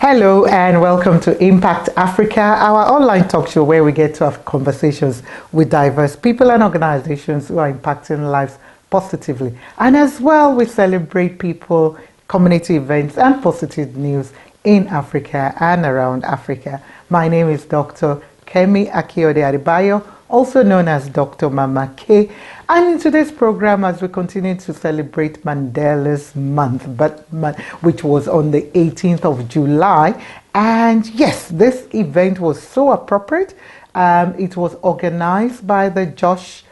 Hello and welcome to Impact Africa, our online talk show where we get to have conversations with diverse people and organizations who are impacting lives positively. And as well, we celebrate people, community events and positive news in Africa and around Africa. My name is Dr. Kemi Akiode Adebayo, also known as Dr. Mama K. And in today's program, as we continue to celebrate Mandela's month, which was on the 18th of July. And yes, this event was so appropriate. It was organized by the Nosh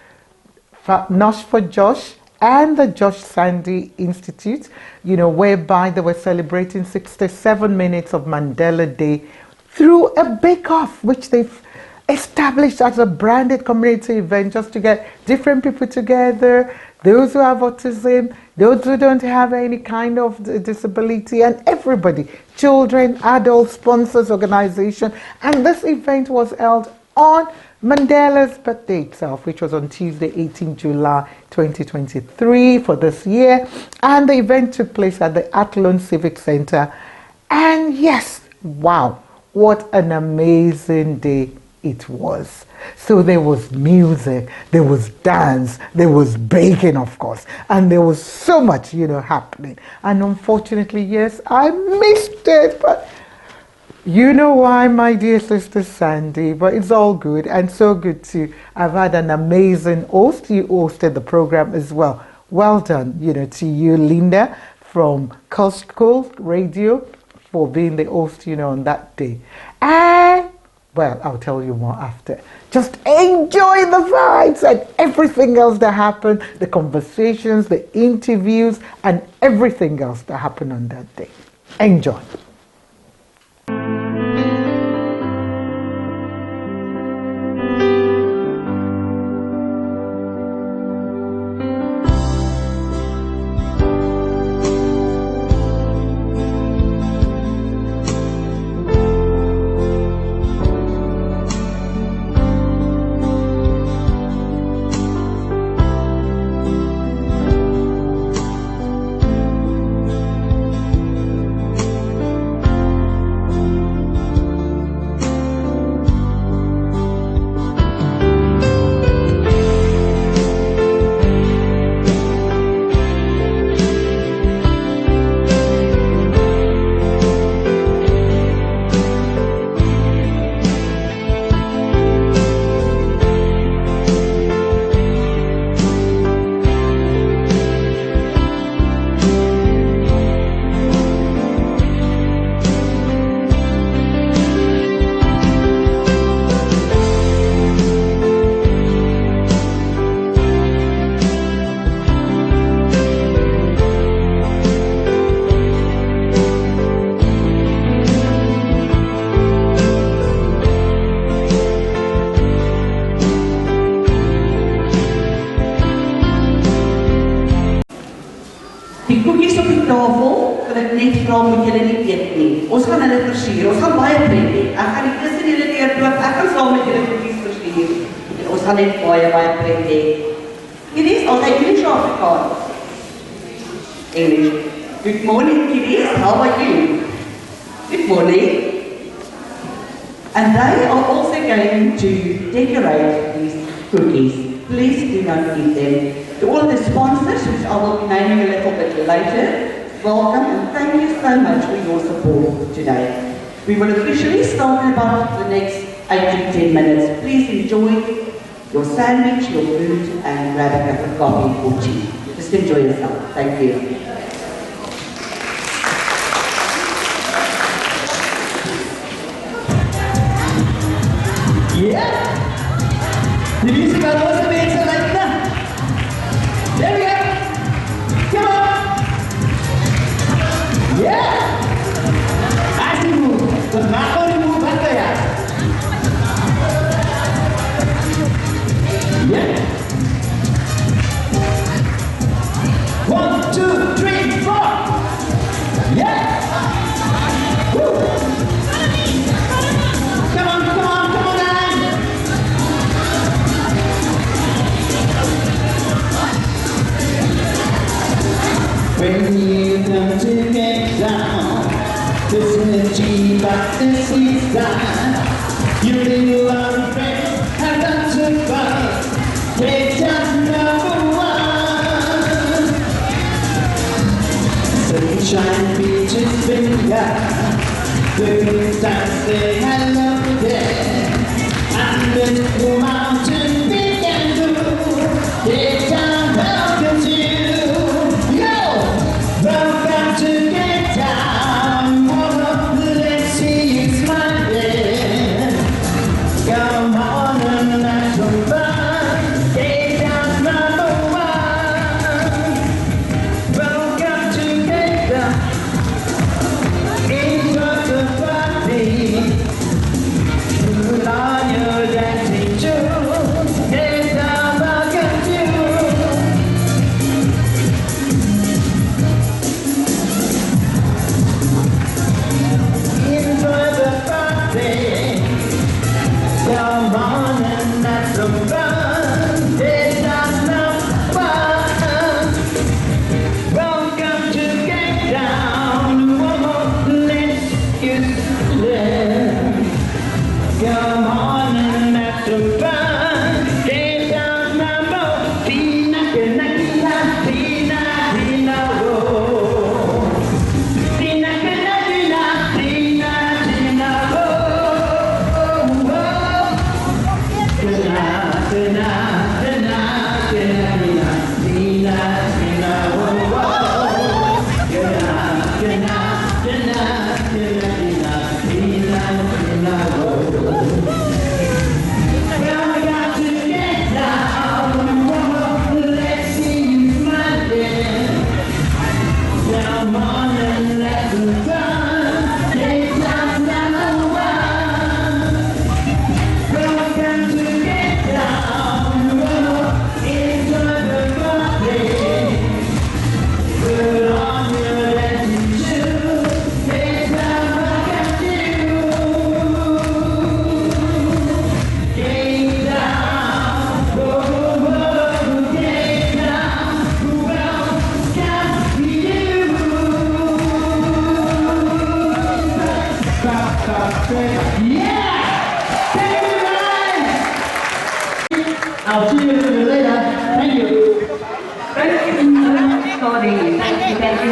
for Josh and the Josh Sandy Institute, whereby they were celebrating 67 minutes of Mandela Day through a bake-off, which they've established as a branded community event just to get different people together, those who have autism, those who don't have any kind of disability, and everybody, children, adults, sponsors, organization. And this event was held on Mandela's birthday itself, which was on Tuesday, 18 July 2023 for this year. And the event took place at the Athlone Civic Center. And yes, wow, what an amazing day it was. So there was music, there was dance, there was baking, of course, and there was so much, happening. And unfortunately, yes, I missed it, but you know why, my dear sister Sandy, but it's all good, and so good to have had an amazing host. You hosted the program as well. Well done, to you, Linda, from Kolskoof Radio, for being the host, on that day. And well, I'll tell you more after. Just enjoy the vibes and everything else that happened, the conversations, the interviews, and everything else that happened on that day. Enjoy. Moet julle nie weet nie. Ons gaan hulle versier. Ons gaan baie pret hê. Ek gaan die tussen julle deurloop. Ek gaan saam met julle koekies versier. En ons gaan net baie pret hê. Kiddies, altyd English of Afrikaans? English. Good morning, kiddies. How are you? Good morning. And they are also going to decorate these cookies. Please do not eat them. To all the sponsors, which I will be naming a little bit later, welcome and thank you so much for your support today. We will officially start in about the next 8 to 10 minutes. Please enjoy your sandwich, your food, and grab a cup of coffee or tea. Just enjoy yourself. Thank you. Yeah? The music are also made so like that. There we go. Come on. Yeah! Nice to move. But not only move back there. Yeah. 1, 2, 3. the seaside. You little army friend have got to fight. Take down number one. Sunshine beaches finger. The good times say hello there. And the mountain began to take down welcome to you. Yo! Welcome to get down. Let's see you smiling. Come on and have some fun. Get down number one. Welcome to get down. Enjoy the party. Put on your dancing shoes. Get down, welcome to. Enjoy the party. Come on and have some fun. Get down number one. Welcome to get down. Let's get there. Come on and have some fun. Get down number. Pina, pina, pina, pina, pina, oh. Pina, pina, pina, pina, pina, oh, oh, oh. Pina, pina, pina, pina, pina, pina, pina, oh, oh. Pina, pina, pina, pina, pina, pina, pina, oh. Well, we got to get down. Whoa, let's see you smiling. Come on and let's have fun. Get down number one. Welcome to get down. Whoa, enjoy the party. Put on your dancing shoes. Get down, welcome to. Get down, whoa, whoa, get down, welcome to you. Yeah! Thank you guys! I'll see you a little later. Thank you. Sorry,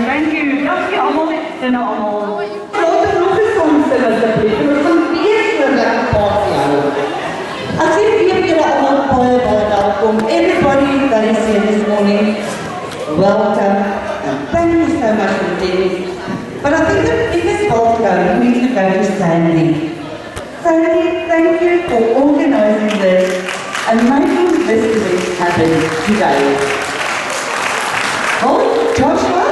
thank you. Dankie almal en almal. Laat nog 'n song sing asseblief. Ons gaan weer so 'n lekker party hou. Ek sê vir julle almal baie welkom. Everybody that is here this morning, welcome and thank you so much for attending. But I think the biggest welcome needs to go to Sandy. Sandy, thank you for organizing this and making this event happen today. Oh, Joshua?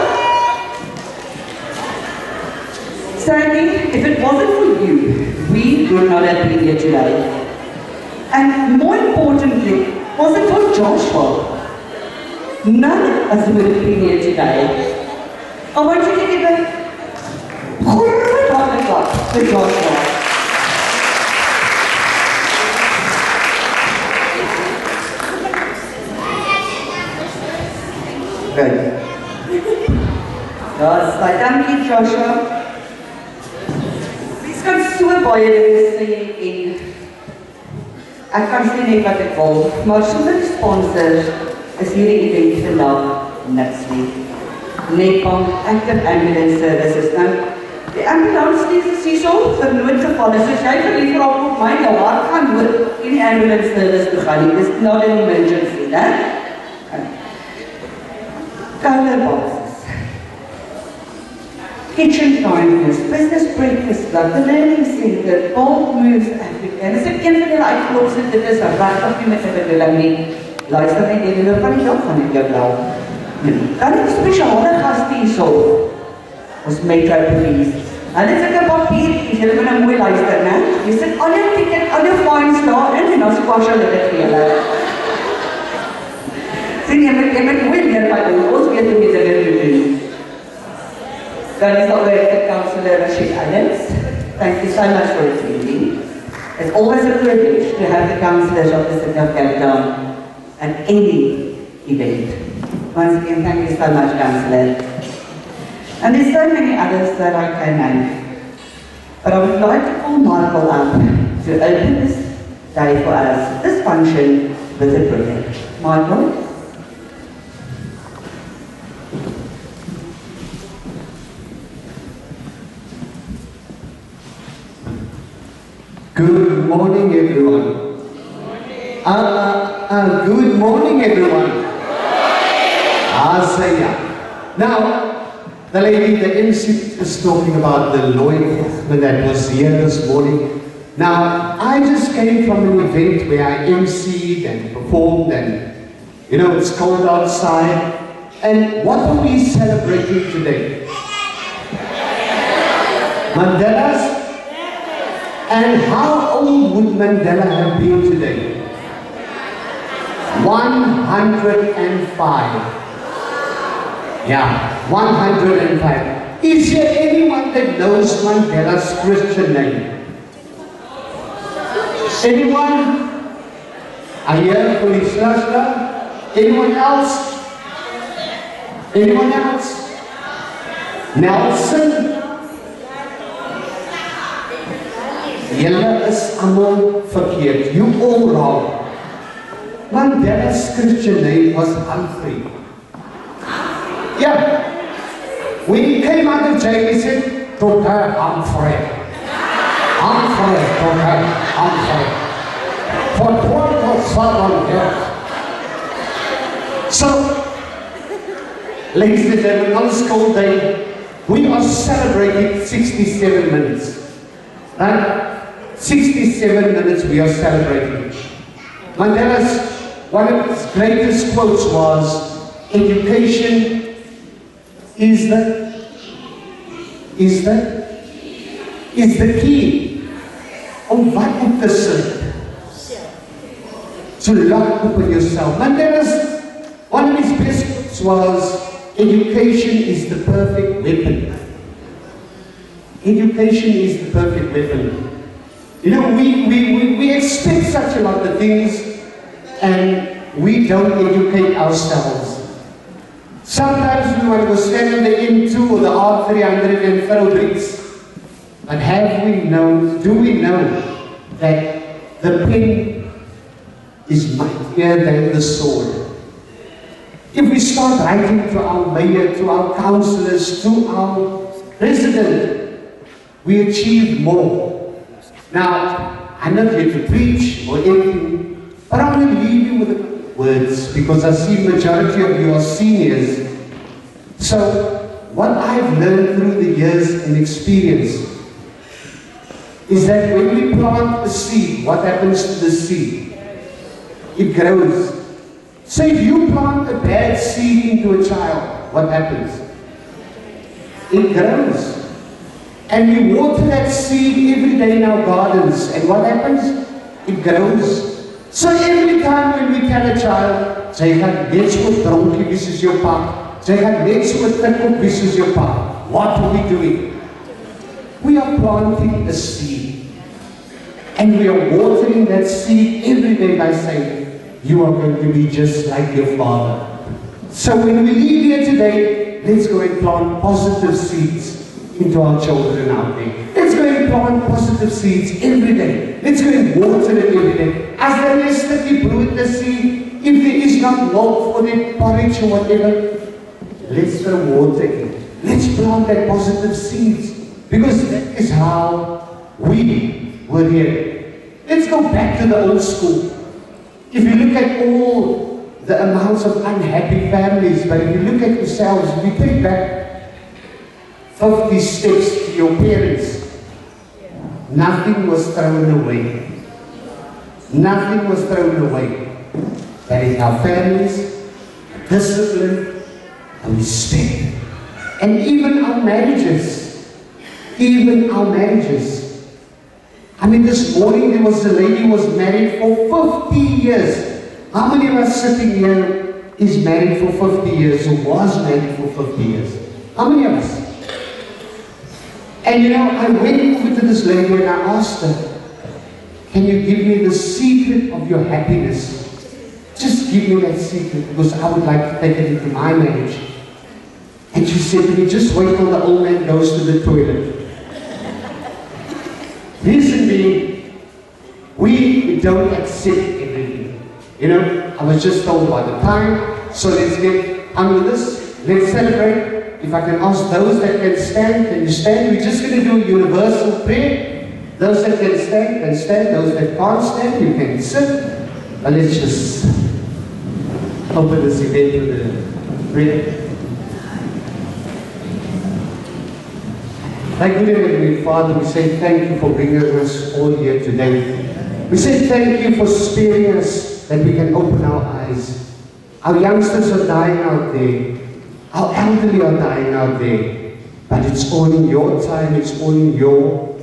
Sandy, if it wasn't for you, we would not have been here today. And more importantly, was it for Joshua? None of us would have been here today. I want you to give a horrible round of applause for Joshua. Good. Yes, dankie Joshua. Ons kan so baie dinge sê en ek kan sê net wat ek wil, maar sonder sponsors is hierdie event vandag niks nie. Netbank, Active Ambulance Services. Nou, die ambulansdiens is hier so vir noodgevalle. Soos jy verlief raak op my, jou hart gaan nood in die ambulance service toe gaan nie. Dis not an emergency, né? Color boxes, kitchen kindness, business breakfast club, the Learning Center, Bold Moves Africa. En as ek een van julle uitklop sit, dit is regtig nie met 'n bedoeling nie. Luister net, jy loop van die dag van ek jou bel. Dan het 'n spesiale gas hierso. Ons Metro Police. Hulle sit 'n papiertjies, julle moet nou mooi luister, né? Jy sit al jou ticket, al jou fines daarin en dan squash hulle dit vir julle. Sien jy met mooi meer van doen, ons weet hoe mense dit doen. Dan is alweer the Councillor Rashid Adams. Thank you so much for attending. It's always a privilege to have the councillors of the City of Cape Town at any event. Once again, thank you so much, Councillor. And there's so many others that I can name. But I would like to call Michael up to open this day for us, this function, with a prayer. Michael? Good morning, everyone. Good morning, everyone. Now, the lady, the MC is talking about the Lloyd that was here this morning. Now, I just came from an event where I MC'd and performed, and you know, it's cold outside. And what are we celebrating today? Mandela's? And how old would Mandela have been today? 105. Yeah, 105. Is there anyone that knows Mandela's Christian name? Anyone? I hear Police Rasta. Anyone else? Anyone else? Nelson? Julle is allemaal verkeerd. You all wrong. Mandela's Christian name was Humphrey. Yeah. When he came out of jail, he said, "To her, Humphrey. Humphrey, to her, Humphrey. For 24/7 years." So, ladies and gentlemen, on this cold day, we are celebrating 67 minutes. Right? 67 minutes we are celebrating. Mandela's, one of his greatest quotes was, "Education is the key." Om wat om te sit. To lock up on yourself. Mandela's, one of his best quotes was, "Education is the perfect weapon." Education is the perfect weapon. You know, we expect such a lot of things and we don't educate ourselves. Sometimes we want to go stand on the M2 or the R300 and throw bricks. But do we know that the pen is mightier than the sword? If we start writing to our mayor, to our councillors, to our president, we achieve more. Now, I'm not here to preach or anything, but I'm going to leave you with the words because I see majority of you are seniors. So, what I've learned through the years and experience is that when we plant a seed, what happens to the seed? It grows. So if you plant a bad seed into a child, what happens? It grows. And we water that seed every day in our gardens. And what happens? It grows. So every time when we tell a child, "Jy gaan net so dronkie wees as jou pa. Jy gaan net so tikop wees as jou pa." What are we doing? We are planting a seed. And we are watering that seed every day by saying, "You are going to be just like your father." So when we leave here today, let's go and plant positive seeds into our children out there. Let's go and plant positive seeds every day. Let's go and water it every day. As the rest of you brood the seed, if there is not milk for the porridge or whatever, let's throw water in. Let's plant that positive seeds. Because that is how we were here. Let's go back to the old school. If you look at all the amounts of unhappy families, but if you look at yourselves, if you take back 50 steps to your parents, nothing was thrown away. Nothing was thrown away. That is our families, discipline, and respect. And even our marriages. Even our marriages. I mean, this morning there was a lady who was married for 50 years. How many of us sitting here is married for 50 years or was married for 50 years? How many of us? And you know, I went over to this lady and I asked her, "Can you give me the secret of your happiness? Just give me that secret because I would like to take it into my marriage." And she said to me, "Just wait till the old man goes to the toilet." Reason being, we don't accept everything. You know, I was just told by the time, so let's get on with this. Let's celebrate. If I can ask those that can you stand? We're just going to do universal prayer. Those that can stand. Those that can't stand, you can sit. But let's just open this event with a prayer. Thy good and heavenly Father, we say thank you for bringing us all here today. We say thank you for sparing us that we can open our eyes. Our youngsters are dying out there. Our elderly are dying out there. But it's all in your time, it's all in your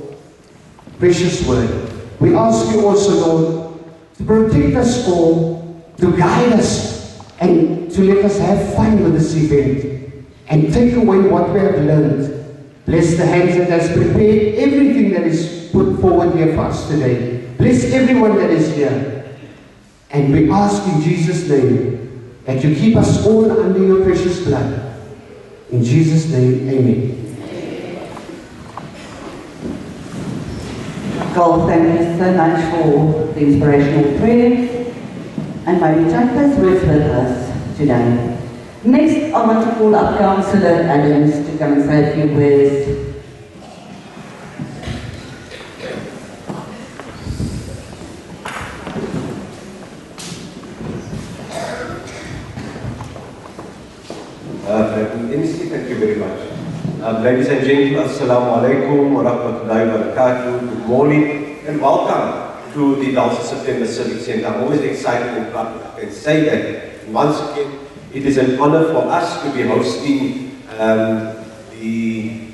precious word. We ask you also, Lord, to protect us all, to guide us, and to let us have fun with this event, and take away what we have learned. Bless the hands that has prepared everything that is put forward here for us today. Bless everyone that is here. And we ask in Jesus' name that you keep us all under your precious blood. In Jesus' name, amen. God, thank you so much for the inspirational prayer. And may we take those words with us today. Next, I want to call up Councillor Adams to come and say a few words. Thank you very much. Ladies and gentlemen, Assalamu alaikum wa rahmatullahi wa barakatuh. Good morning and welcome to the Dulce September Civic Centre. I'm always excited and proud to say that. And once again, it is an honor for us to be hosting the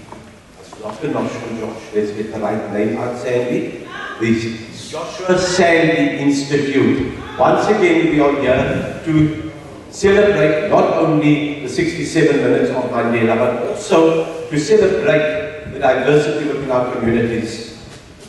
Dr. Nosh, let's get the right name out, Sandy, the Joshua Sandy Institute. Once again, we are here to celebrate not only the 67 minutes of Mandela, but also to celebrate the diversity within our communities.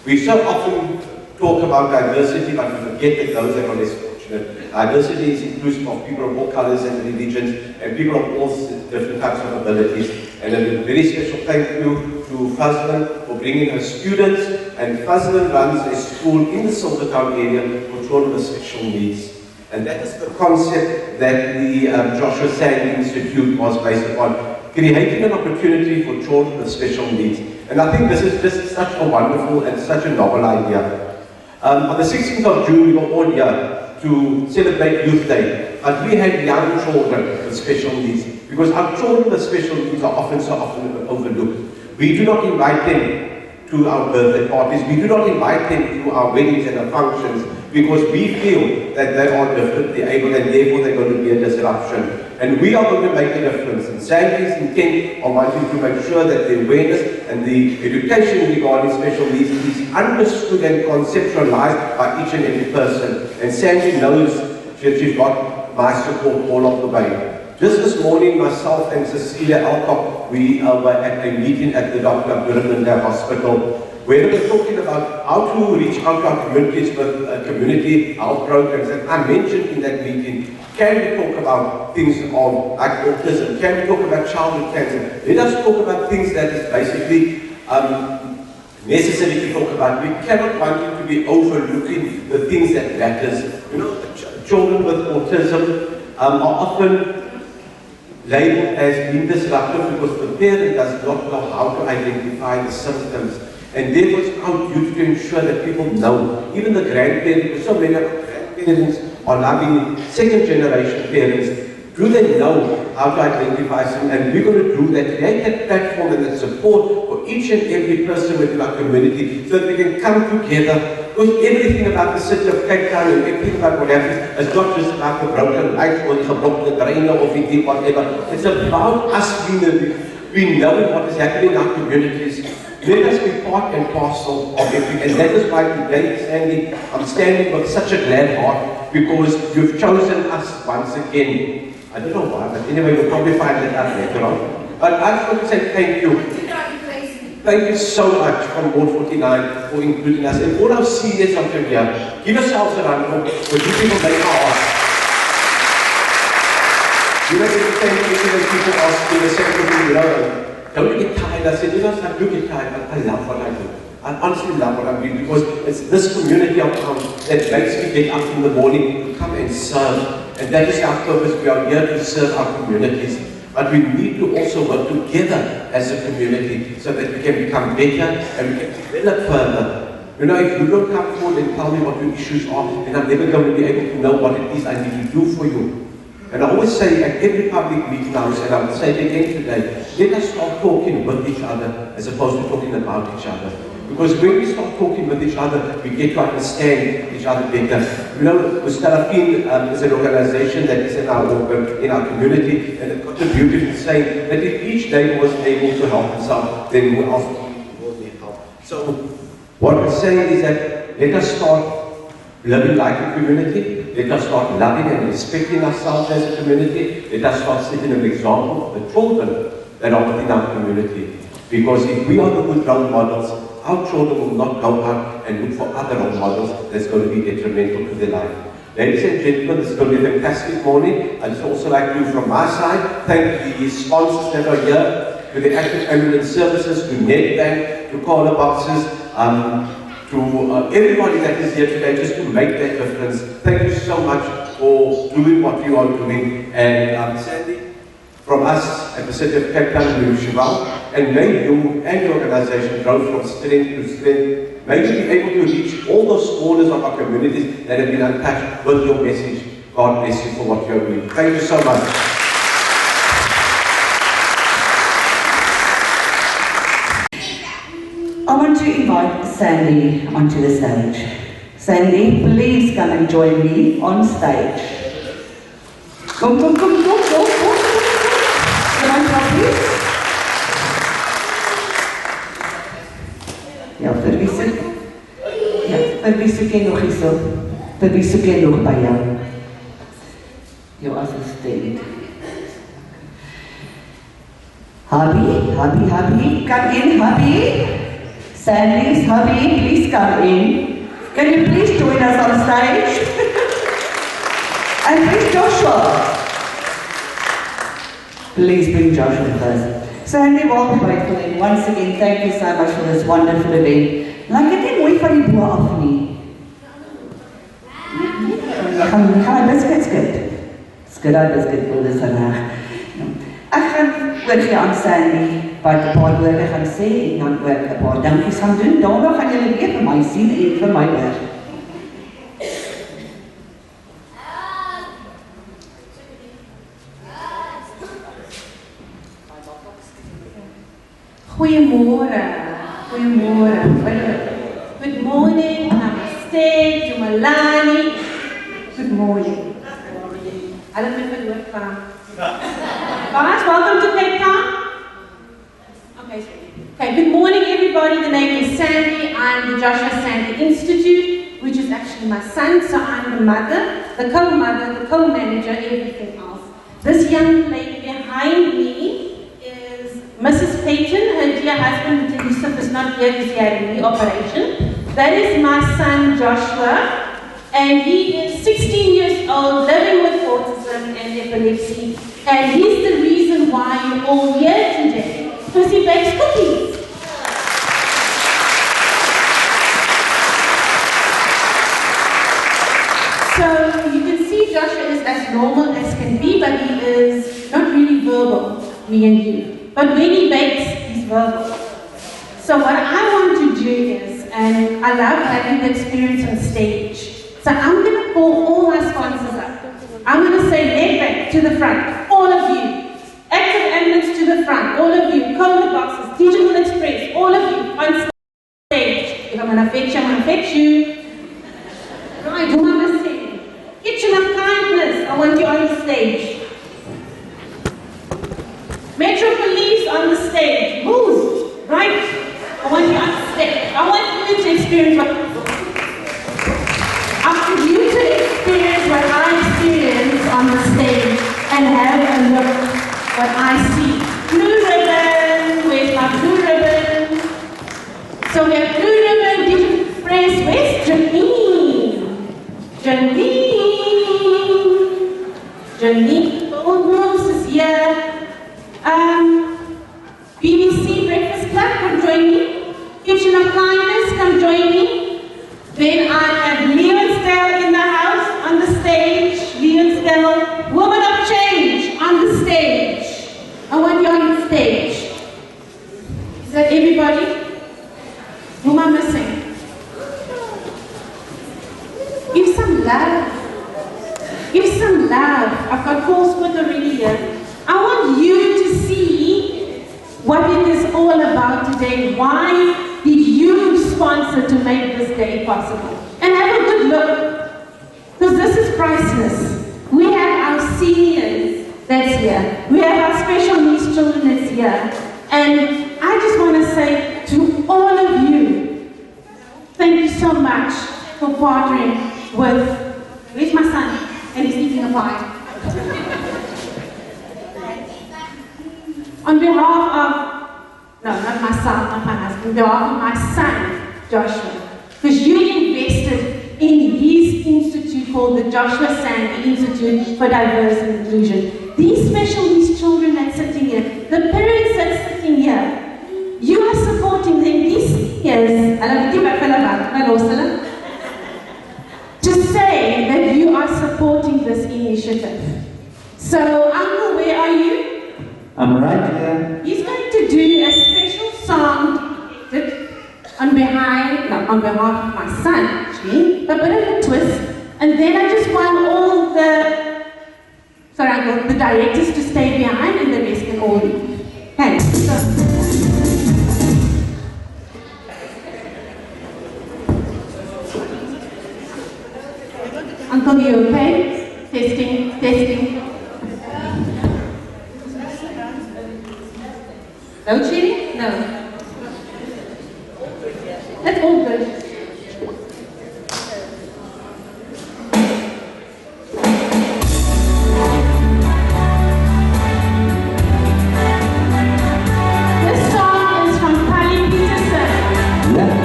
We so often talk about diversity, but we forget that those that are less fortunate. Diversity is inclusive of people of all colors and religions, and people of all different types of abilities. And a very special thank you to Fazlin for bringing her students, and Fazlin runs a school in the Silvertown area for children with special needs. And that is the concept that the Joshua Sandy Institute was based upon, creating an opportunity for children with special needs. And I think this is just such a wonderful and such a novel idea. On the 16th of June, we were all here to celebrate Youth Day, but we had young children with special needs, because our children with special needs are often overlooked. We do not invite them to our birthday parties, we do not invite them to our weddings and our functions, because we feel that they are differently able and therefore they're going to be a disruption. And we are going to make a difference. And Sandy's intent on wanting to make sure that the awareness and the education regarding special needs is understood and conceptualized by each and every person. And Sandy knows she's got my support all of the way. Just this morning, myself and Cecilia Alcock, we were at a meeting at the Dr. Abdullah Hospital, where we were talking about how to reach out to our communities with community health programs. And I mentioned in that meeting, can we talk about things of like autism? Can we talk about childhood cancer? Let us talk about things that is basically necessary to talk about. We cannot want you to be overlooking the things that matters. You know, children with autism are often labeled as being disruptive because the parent does not know how to identify the symptoms. And therefore it's our duty to ensure that people know, even the grandparents, so many of our grandparents are now being second generation parents. Do they know how to identify some? And we're going to do that, create that platform and that support for each and every person within our community so that we can come together. Because everything about the city of Cape Town and everything about what happens is not just about the broken lights or the broken drainer or anything, whatever. It's about us being knowing what is happening in our communities. Let us be part and parcel of everything. And that is why today, Sandy, I'm standing with such a glad heart, because you've chosen us once again. I don't know why, but anyway, you'll probably find that out later on. But I just want to say thank you. Thank you so much from Board 49 for including us. And all our seniors up here, give yourselves a round of applause for you people make our hearts. You know, when people ask me the same thing, you know, don't get tired. I said, you know, I do get tired, but I love what I do. I honestly love what I'm doing because it's this community of that makes me get up in the morning to come and serve. And that is our purpose. We are here to serve our communities. But we need to also work together as a community so that we can become better and we can develop further. You know, if you don't come forward and tell me what your issues are, then I'm never going to be able to know what it is I need to do for you. And I always say at every public meeting now, and I will say it again today, let us start talking with each other as opposed to talking about each other. Because when we start talking with each other, we get to understand each other better. You know, Mustarafin is an organization that is in our community, and it got a beautiful saying that if each neighbor was able to help himself, then who else will need help. So what we're saying is that let us start living like a community. Let us start loving and respecting ourselves as a community. Let us start setting an example for the children that are within our community. Because if we are the good role models, our children will not go out and look for other role models that's going to be detrimental to their life. Ladies and gentlemen, this is going to be a fantastic morning. I'd just also like to, from my side, thank the sponsors that are here, to the Active Ambulance Services, to Nedbank, to Caller Boxes, to everybody that is here today, just to make that difference. Thank you so much for doing what you are doing. And Sandy, from us at the City of Cape Town, we wish you well. And may you and your organization grow from strength to strength. May you be able to reach all those corners of our communities that have been untouched with your message. God bless you for what you are doing. Thank you so much. I want to invite Sandy onto the stage. Sandy, please come and join me on stage. Come. Come on, please. Ja, vir wie soek jy nog hierso? Vir wie soek jy nog by jou? Jou assistent. Hubby, come in, hubby. Sandy's hubby, please come in. Can you please join us on stage? And please Joshua. Please bring Joshua first. Sandy, while we wait for him, once again, thank you so much for this wonderful event. Like ek het mooi van die boe af nie. Gaan biscuit. Skid uit biscuit vir dis reg. Ek gaan oorgee aan Sandy wat 'n paar woorde gaan sê en dan ook 'n paar dankies gaan doen. Daarna gaan julle weer vir my sien en vir my hoor. Goeiemôre. Good morning, namaste, Jumalani. Good morning. Hallo met my woord van. Guys, welcome to Cape Town. Okay, good morning everybody. The name is Sandy. I'm the Joshua Sandy Institute, which is actually my son, so I'm the mother, the co-mother, the co-manager, everything else. This young lady behind me Mrs. Payton, her dear husband, Yusuf, is not here because he had a knee operation. That is my son, Joshua, and he is 16 years old, living with autism and epilepsy, and he's the reason why you're all here today, because he bakes cookies. So you can see Joshua is as normal as can be, but he is not really verbal, me and you. But when he bakes, he's verbal. So what I want to do is, and I love having the experience on stage, so I'm going to call all my sponsors up. I'm going to say, Nedbank to the front, all of you. Active Ambulance to the front, all of you. Caller Boxes, Digital Express, all of you on stage. If I'm going to fetch you, I'm going to fetch you. Right, who am I saying? Kitchen of Kindness, I want you on the stage. Metro Police on the stage. Move. Right? I want you on the stage. I want you to experience what I want you to experience what I experience on the stage and have a look what I see. Blue ribbon. Where's my blue ribbon? So we have blue ribbon, Digital Express. Where's Janine? Janine. Old Rose is here. BBC Breakfast Club, come join me. Kitchen of Kindness. then why did you sponsor to make this day possible? And have a good look, because this is priceless. We have our seniors that's here. We have our special needs children that's here. And I just want to say to all of you, thank you so much for partnering with, where's my son? And he's eating a pie. On behalf of, no, not myself, not my husband, on behalf of my son, Joshua, because you invested in his institute called the Joshua Sandy Institute for Diverse and Inclusion. These special needs children that's sitting here, the parents that's sitting here, you are supporting them. These seniors, to say that you are supporting this initiative. So, Uncle, where are you? I'm right here. He's going to do a special song on behalf of my son, actually, a bit of a twist. And then I just want all the directors to stay behind and the rest can all leave. Thanks. Uncle, you okay? Testing, testing. No cheating? No. That's all good. This song is from Polly Peterson. Right?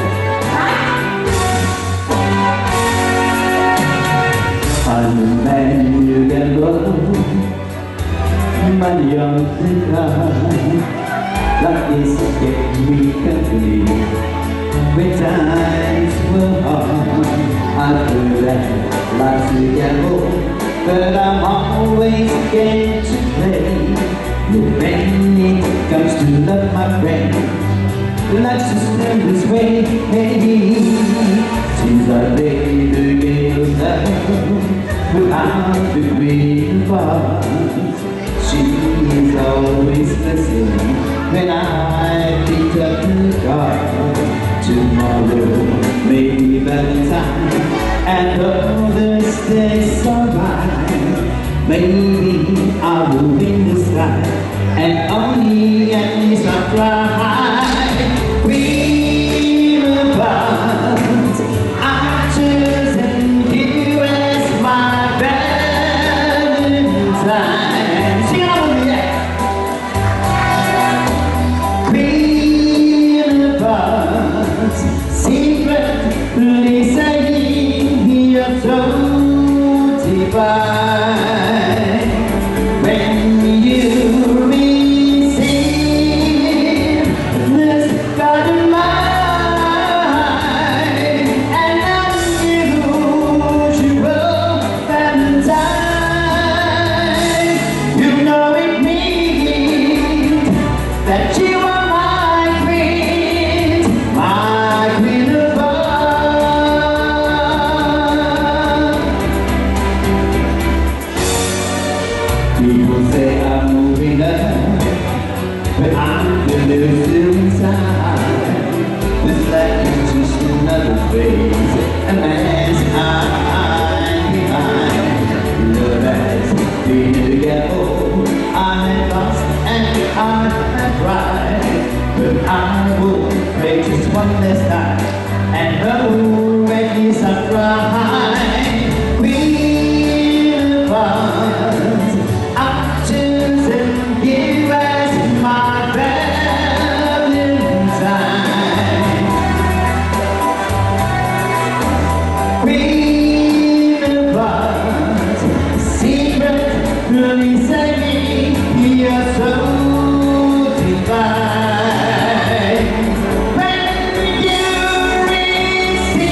I'm a man you can love, my young thinker. That is get me company. When times were hard, I could have lots to gamble, but I'm always game to play. When it comes to love, my friend, life's just this way. Hey, since I played the game of love without the green bars, she is always listening when I pick up the car. Tomorrow may be Valentine, and others days are mine. Maybe I will win the sky, and only at least I fly. We will part. I've chosen you as my Valentine. Sing along with that. Secretly saying you're so divine. When you receive this God of mine, an unusual Valentine, you know it means that you are my queen, my queen of people say I'm moving up, but I'm still inside. This life is just another phase, a man's hide behind. Love has been together. I have lost and I have cried, but I will pray just one last time, and know at least I try. Queen of Hearts, I've chosen you as my Valentine. Queen of Hearts, secretly saying you're so divine. When you receive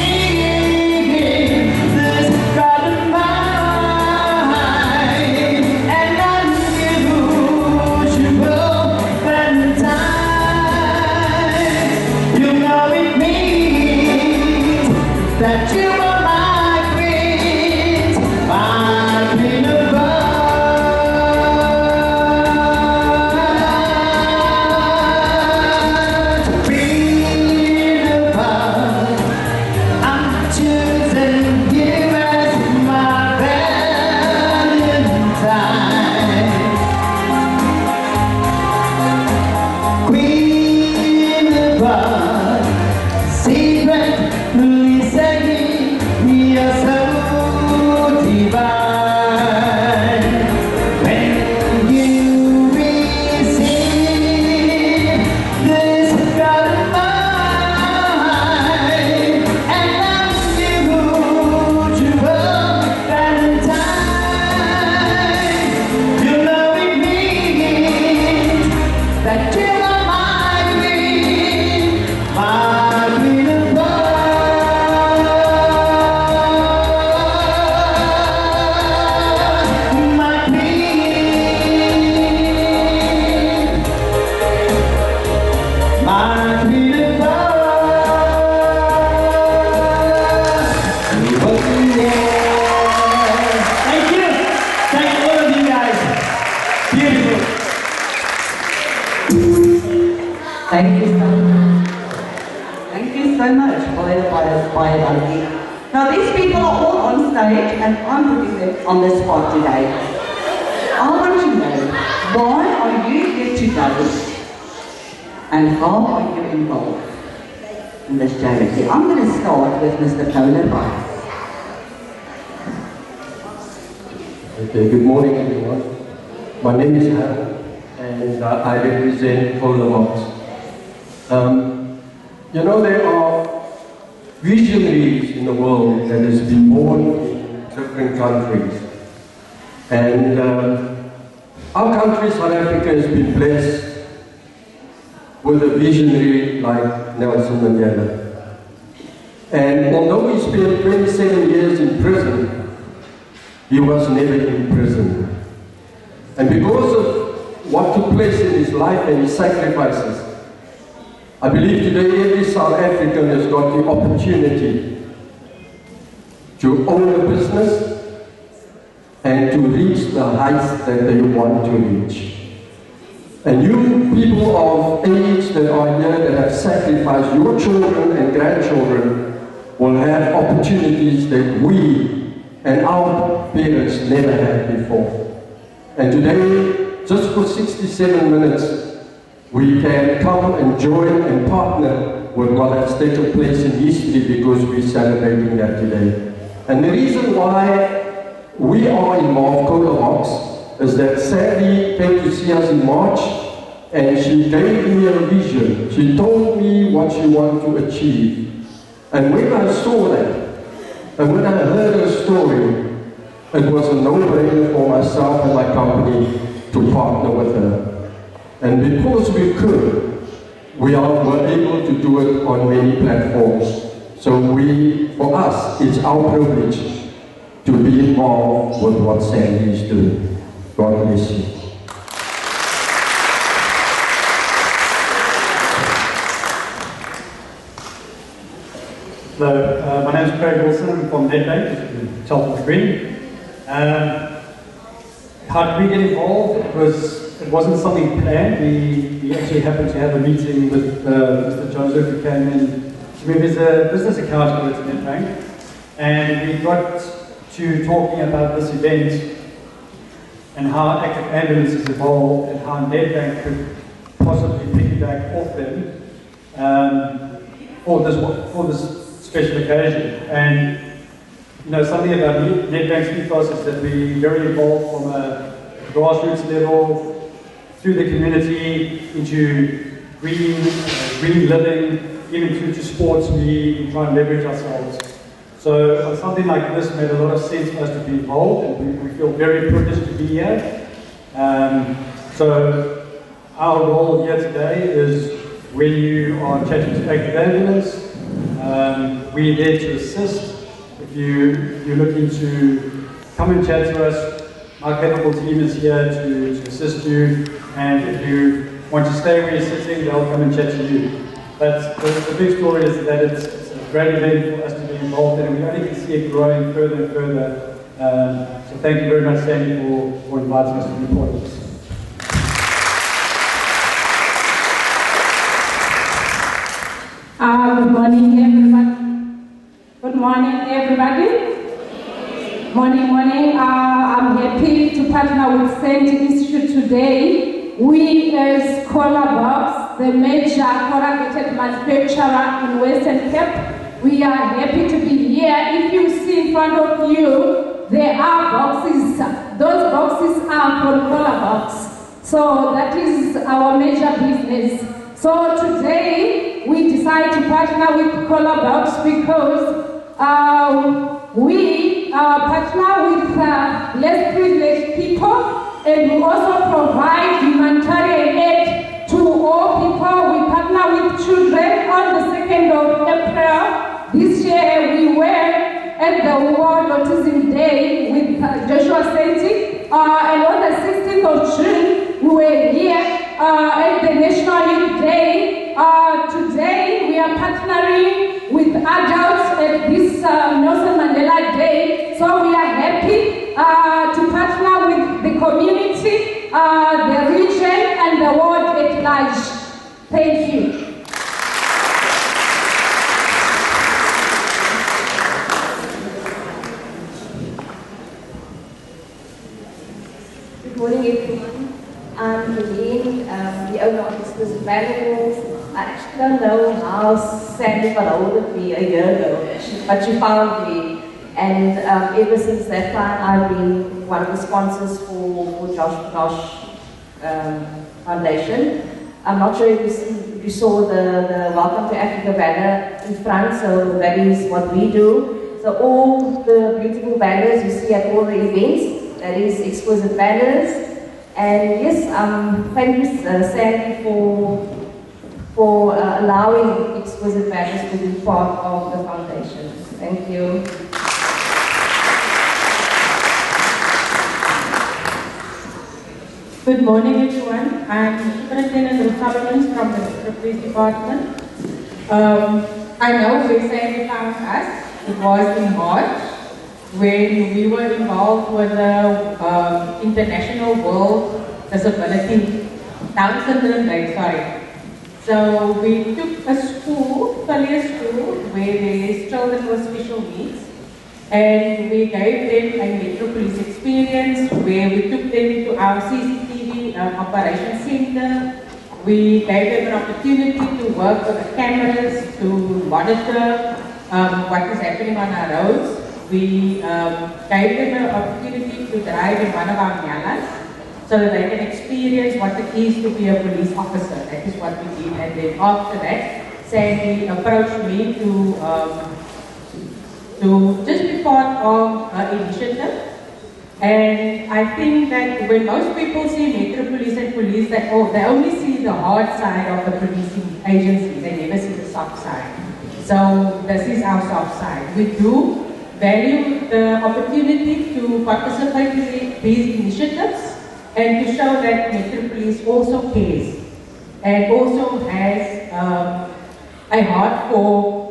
Thank you so much. Thank you so much, Boy. Now these people are all on stage and I'm putting them on the spot today. I want to know, why are you here today and how are you involved in this charity? I'm going to start with Mr. Kolskoof. Okay, good morning everyone. My name is Harold and I represent Kolskoof. You know, there are visionaries in the world that has been born in different countries. And our country, South Africa, has been blessed with a visionary like Nelson Mandela. And although he spent 27 years in prison, he was never in prison. And because of what took place in his life and his sacrifices, I believe today every South African has got the opportunity to own a business and to reach the heights that they want to reach. And you people of age that are here that have sacrificed, your children and grandchildren will have opportunities that we and our parents never had before. And today, just for 67 minutes, we can come and join and partner with what has taken place in history because we're celebrating that today. And the reason why we are involved, Kolskoof, is that Sandy came to see us in March and she gave me a vision. She told me what she wanted to achieve. And when I saw that, and when I heard her story, it was a no-brainer for myself and my company to partner with her. And because we could, we were able to do it on many platforms. So for us, it's our privilege to be involved with what Sandy is doing. God bless you. Hello, my name is Craig Wilson. I'm from Nedbank, as you can tell from the screen. How did we get involved? It wasn't something planned. We actually happened to have a meeting with Mr. Joseph, who came in to move his business account over to Nedbank. And we got to talking about this event and how active ambulance is evolved and how Nedbank could possibly piggyback off them for this special occasion. And you know, something about Nedbank's ethos is that we're very involved from a grassroots level, through the community, into green living, even through to sports, we try and leverage ourselves. So something like this made a lot of sense for us to be involved, and we feel very privileged to be here. So our role here today is when you are chatting to active ambulance, we're there to assist. If you're looking to come and chat to us, our capable team is here to assist you, and if you want to stay where you're sitting, they'll come and chat to you. But the big story is that it's a great event for us to be involved in, and we only can see it growing further and further. So thank you very much, Sandy, for inviting us to be part of this. Good morning, everybody. Good morning, everybody. Morning. I'm happy to partner with Sandy Institute today. We as Kolskoof, the major corrugated manufacturer in Western Cape, we are happy to be here. If you see in front of you, there are boxes. Those boxes are from Kolskoof. So that is our major business. So today, we decide to partner with Kolskoof because we partner with less privileged people, and we also provide humanitarian aid to all people. We partner with children. On the 2nd of April this year, we were at the World Autism Day with Joshua Senti, and on the 16th of June, we were here at the National Youth Day. Today, we are partnering with adults at this Nelson Mandela Day. So we are happy to partner with the community, the region, and the world at large. much. Thank you. Good morning, everyone. I'm Helene, the owner of Disabilities Valuables. I actually don't know how Sandy got hold of me a year ago, but she found me. And ever since that time, I've been one of the sponsors for Nosh Foundation. I'm not sure if you saw the Welcome to Africa banner in front, so that is what we do. So all the beautiful banners you see at all the events, that is exquisite banners. And yes, thank you, Sandy, for allowing exquisite banners to be part of the foundation. Thank you. Good morning, everyone. I'm Superintendent of Governance from the Metro Police Department. I know where Sandy found us. It was in March, when we were involved with the International World Disability Down Syndrome Day, sorry. So we took a school, Failure School, where there's children with special needs, and we gave them a Metro Police experience where we took them to our CCTV operations center. We gave them an opportunity to work with the cameras to monitor what is happening on our roads. We gave them an opportunity to drive in one of our nyalas so that they can experience what it is to be a police officer. That is what we did. And then after that, Sandy approached me to just be part of her initiative. And I think that when most people see Metro Police and police, they only see the hard side of the policing agency. They never see the soft side. So this is our soft side. We do value the opportunity to participate in these initiatives and to show that Metro Police also cares and also has a heart for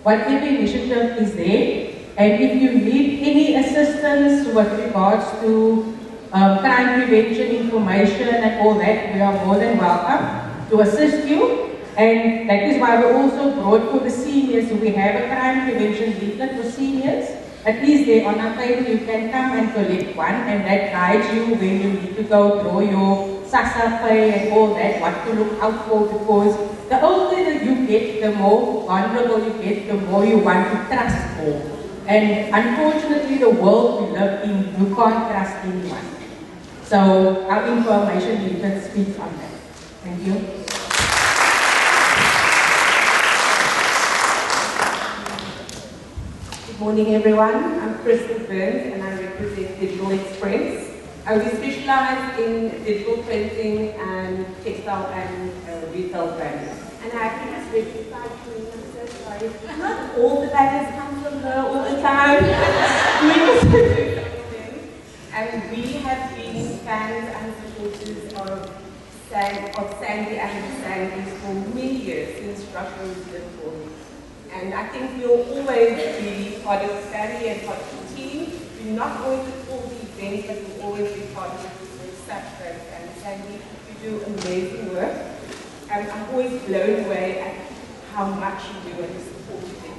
whatever initiative is there. And if you need any assistance with regards to crime prevention information and all that, we are more than welcome to assist you. And that is why we also brought for the seniors. We have a crime prevention leaflet for seniors. At least there on our table you can come and collect one, and that guides you when you need to go draw your SASSA pay and all that, what to look out for, because the older that you get, the more vulnerable you get, the more you want to trust more. And unfortunately, the world we live in, you can't trust anyone. So our information leaflet speaks on that. Thank you. Good morning, everyone. I'm Crystal Burns, and I represent Digital Express. We specialize in digital printing and textile and retail brands. And I think it's very exciting. I'm so sorry. Not all the banners come from her all the time. We also do something. And we have been fans and supporters of Sandy and Sandy's for many years, since Russia was little. And I think we'll always be part of Sandy and part of the team. We're not always at all the events, but we'll always be part of it. We're such great fans. Sandy, you do amazing work. And I'm always blown away at how much you do and the support you do.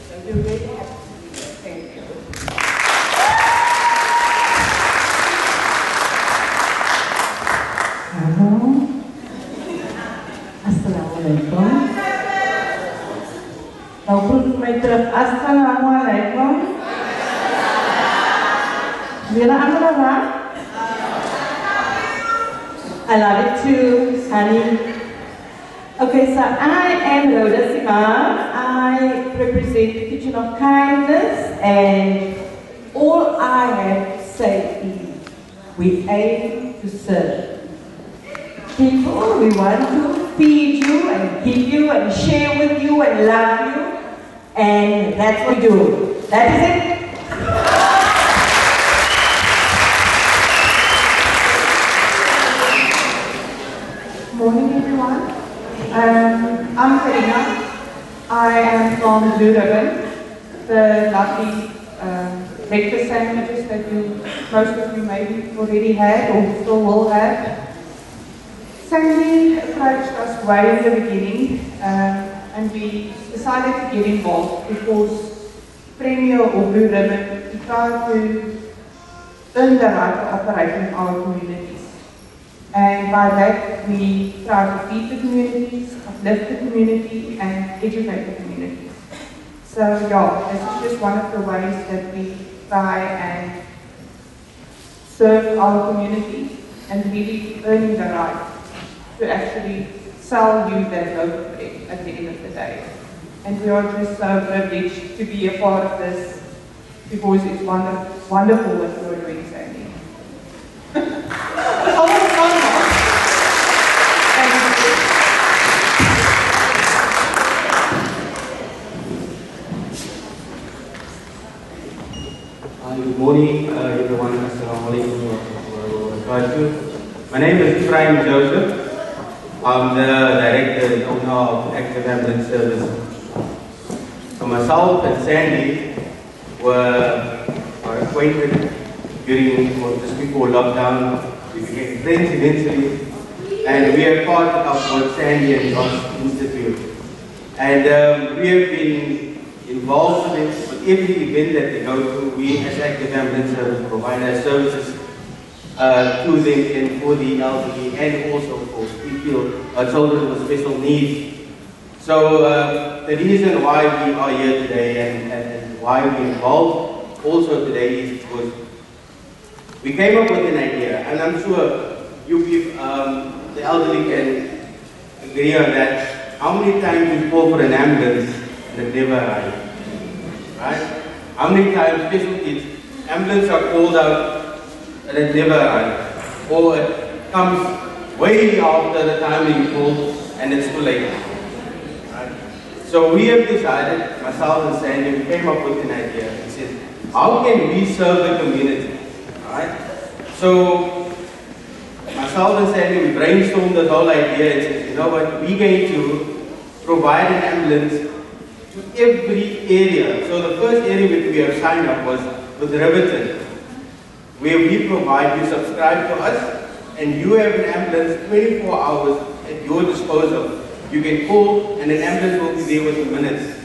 So we're really happy to be here. Thank you. Hello. Assalamualaikum. Nou groet my terug. Assalamualaikum. Bila Amrullah. I love it too, honey. Okay, so I am Rhoda Sima. I represent the Kitchen of Kindness, and all I have to say is we aim to serve people. We want to feed you and give you and share with you and love you, and that's what we do. That is it. Morning, everyone. I'm Karina. I am from Blue Ribbon, the lovely breakfast sandwiches that most of you maybe already had or still will have. Sandy approached us way in the beginning, and we decided to get involved because Premier or Blue Ribbon, we try to earn the right to operate in our communities. And by that, we try to feed the communities, uplift the community, and educate the communities. So yeah, this is just one of the ways that we try and serve our community and really earning the right to actually sell you that loaf of bread at the end of the day. And we are just so privileged to be a part of this because it's wonderful what you are doing, Sandy. It's almost fun, huh? Good morning, everyone. Assalamu alaikum wa rahmatullahi wa barakatuh. My name is Prime Joseph. I'm the director and owner of Active Ambulance Service. So myself and Sandy were acquainted during or just before lockdown. We became friends eventually, and we are part of what Sandy and Nosh Institute. And we have been involved with every event that they go to. We as Active Ambulance Service provide our services to them and for the elderly and also for children with special needs. So the reason why we are here today and why we're involved also today is because we came up with an idea, and I'm sure the elderly can agree on that. How many times we call for an ambulance and it never arrives? Right? How many times special kids, ambulance are called out and it never arrives? Or it comes way after the time you called and it's too late. Right? So we have decided, myself and Sandy, we came up with an idea. We said, how can we serve the community? Right? So myself and Sandy, we brainstormed the whole idea and said, you know what, we're going to provide an ambulance to every area. So the first area which we have signed up was with Riverton, where we provide, you subscribe to us, and you have an ambulance 24 hours at your disposal. You can call and an ambulance will be there within minutes.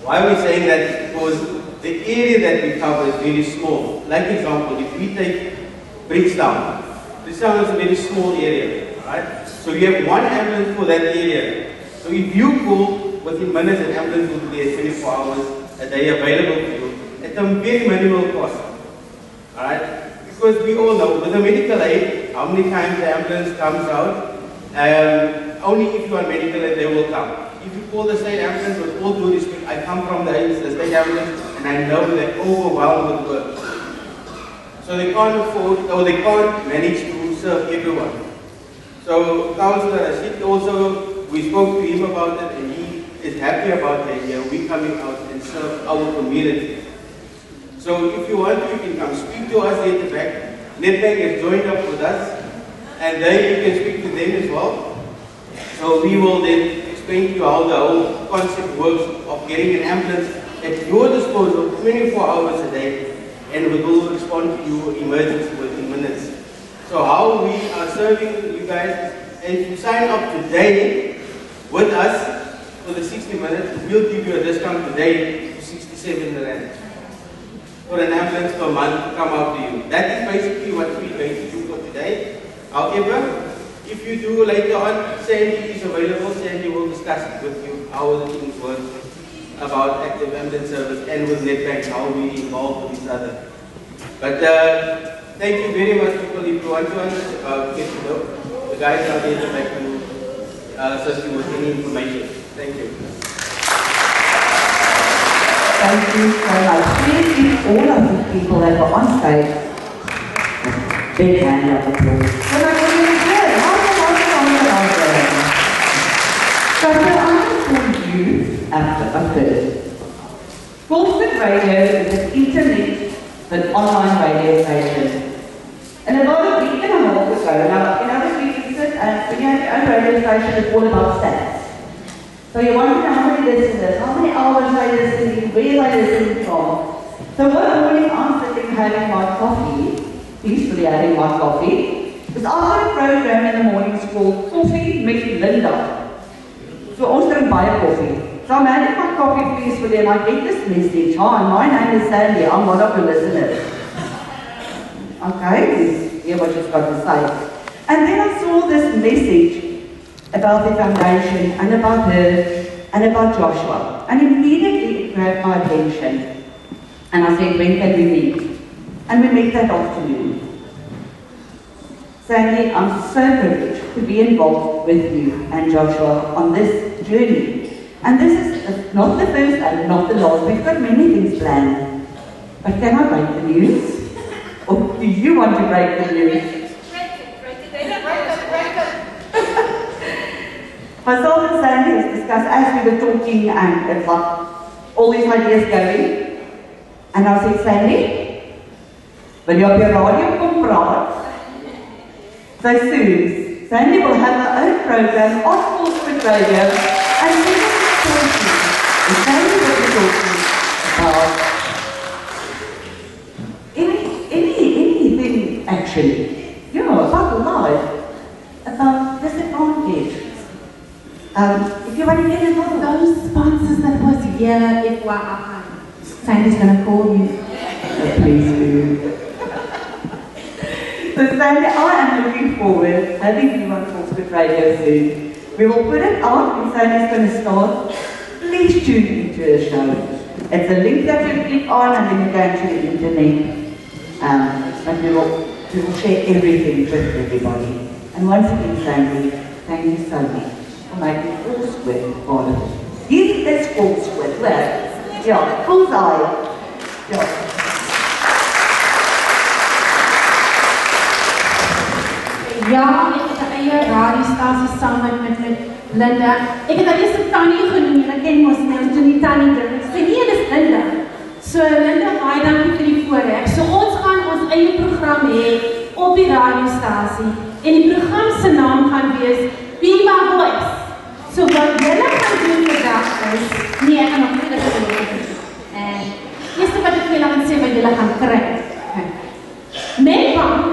Why are we saying that? Because the area that we cover is very small. Like example, if we take Bridgetown is a very small area, right? So you have one ambulance for that area. So if you call, within minutes an ambulance will be there 24 hours a day available to you at a very minimal cost. Alright? Because we all know with the medical aid, how many times the ambulance comes out, only if you are medical aid they will come. If you call the state ambulance, with all due respect, I come from the state ambulance and I know they're overwhelmed with work. So they can't afford, or they can't manage to serve everyone. So Councillor Rashid also, we spoke to him about it and he is happy about the idea. We're coming out and serve our community. So if you want to, you can come speak to us here at the back. Nedbank has joined up with us, and then you can speak to them as well. So we will then explain to you how the whole concept works of getting an ambulance at your disposal 24 hours a day, and we will respond to your emergency within minutes. So how we are serving you guys, and if you sign up today with us for the 60 minutes, we'll give you a discount today to 67 Rand for an ambulance per month to come out to you. That is basically what we're going to do for today. However, if you do later on, Sandy is available. Sandy will discuss it with you, how the things work about Active Ambulance Service and with Nedbank, how we involve with each other. But thank you very much, people. If you want to get to know, the guys are there to make you assist you with any information. Thank you. Thank you so much. Please give all of the people that were on stage a big hand of applause. Well, I'm really good. So I'm going to tell you after first. Kolskoof Radio is an internet and online radio station. And about a week and a half ago, now in other businesses, when you have your own radio station, it's all about stats. So you want to know how many listeners, how many hours are listening, where are they listening from. So one morning I'm sitting having my coffee, peacefully having my coffee, because after a program in the mornings is called Coffee with Linda. So ons drink baie koffie. So I'm having my coffee please for them. I get this message. Hi, my name is Sandy. I'm one of the listeners. Okay, let's hear what she's got to say. And then I saw this message about the foundation and about her and about Joshua. And immediately it grabbed my attention. And I said, when can we meet? And we met that afternoon. Sandy, I'm so privileged to be involved with you and Joshua on this journey. And this is not the first and not the last. We've got many things planned. But can I break the news? Or do you want to break the news? Myself and Sandy has discussed as we were talking and it's like all these ideas going. And I said, Sandy, wil jy op die radio kom praat? So soon, Sandy will have her own program on Kolskoof Radio and she will be talking. And Sandy will be talking about anything actually. You know, about life, about disadvantage. If you want to get involved, those sponsors that was here, if Sandy's going to call you. Please do. So Sandy, I am looking forward having you on Kolskoof Radio soon. We will put it on and Sandy's going to start. Please tune into the show. It's a link that you click on and then you go to the internet. And we will share everything with everybody. And once again, Sandy, thank you so much for making Kolskoof part of it. Hier is Kolskoof, where? Ja, bullseye. Ja. Ja, ek het 'n eie radiostasie saam met Linda. Ek het haar eers Tannie genoem, en ek ken mos nou toe nie Tannie dit. Ek sê nee, dis Linda. So Linda, baie dankie vir die voorreg. So ons gaan ons eie program hê op die radiostasie en die program se naam gaan wees Be My Voice. So wat julle gaan doen vandag is, nee, ek gaan nog nie dit doen. En eerste wat ek julle gaan sê wat julle gaan kry. Nedbank,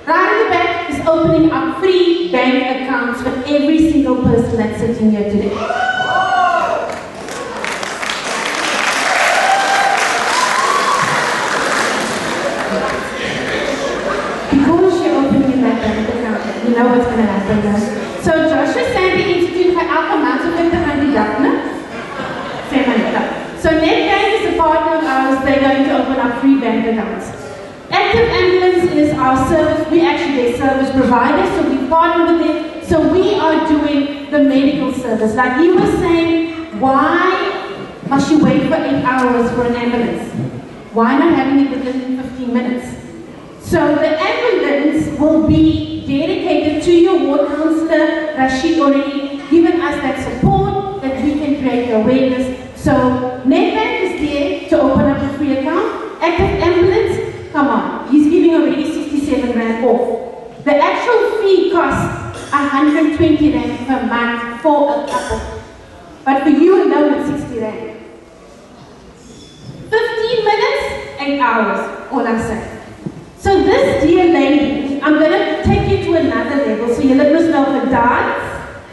right in the back, is opening up free bank accounts for every single person that's sitting here today. Because you're opening that bank account, you know what's going to happen now. So Joshua Sandy institute vir elke maand so 50 rand die dag, né? Sê maar net. So Nedbank is a partner of ours. They're going to open up free bank accounts. Active Ambulance is our service, we actually their service provider, so we partner with them. So we are doing the medical service. Like you were saying, why must you wait for 8 hours for an ambulance? Why not having it within 15 minutes? So the ambulance will be dedicated to your ward counsellor. Rashid already given us that support that we can create awareness. So Nedbank is there to open up a free account. Active Ambulance, come on, he's giving already 67 rand off. The actual fee costs 120 rand per month for a couple. But for you alone, it's 60 rand. 15 minutes, 8 hours, all I'm saying. So this dear lady, I'm going to take you to another level. So you let us know the dance.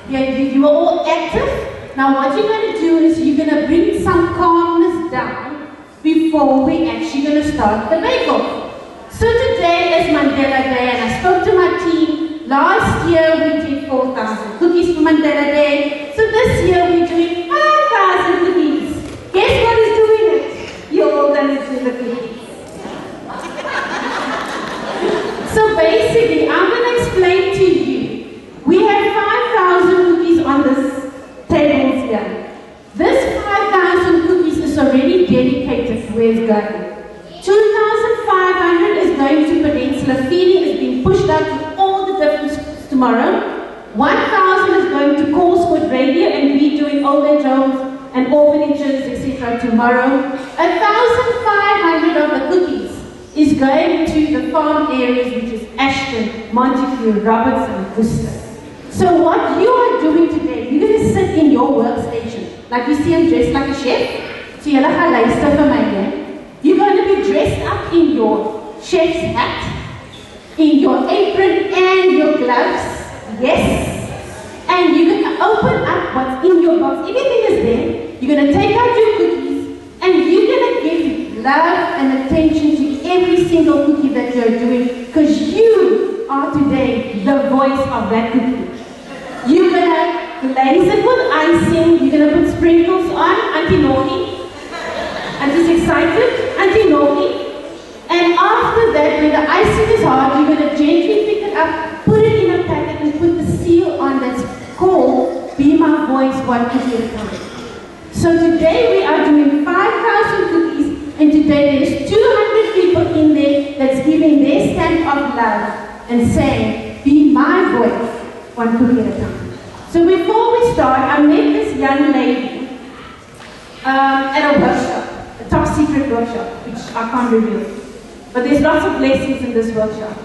You are all active. Now what you're going to do is you're going to bring some calmness down before we actually going to start the bake-off. So today is Mandela Day, and I spoke to my team. Last year we did 4,000 cookies for Mandela Day. So this year we're doing 5,000 cookies. Guess what is doing it? You're all going to do the cookies. So basically, I'm going to explain to you. We have 5,000 cookies on this tables here. This 5,000 cookies is already dedicated to where it's going. 2,500 is going to Peninsula. Feeding is being pushed out to all the different schools tomorrow. 1,000 is going to Kolskoof Radio and we doing old age homes and orphanages, etc. tomorrow. 1,500 of the cookies is going to the farm areas, which is Ashton, Montague, Robertson, and Worcester. So what you are doing today, you're going to sit in your workstation. Like you see I'm dressed like a chef. So you're going to be dressed up in your chef's hat, in your apron and your gloves. Yes. and you're going to open up what's in your box. Everything is there. You're going to take out your cookies, and you're going to give love and attention to every single cookie that you're doing, because you are today the voice of that cookie. You're going to glaze it with icing. You're going to put sprinkles on. Auntie Naughty. Auntie's excited. Auntie Naughty. And after that, when the icing is hard, you're going to gently pick it up, put it in a packet, and put the seal on that's called Be My Voice, one cookie at a time. So today we are doing 5,000 cookies, and today there's 200 people in there that's giving their stamp of love and saying, be my voice, one cookie at a time. So before we start, I met this young lady at a workshop, a top secret workshop, which I can't reveal. But there's lots of blessings in this workshop.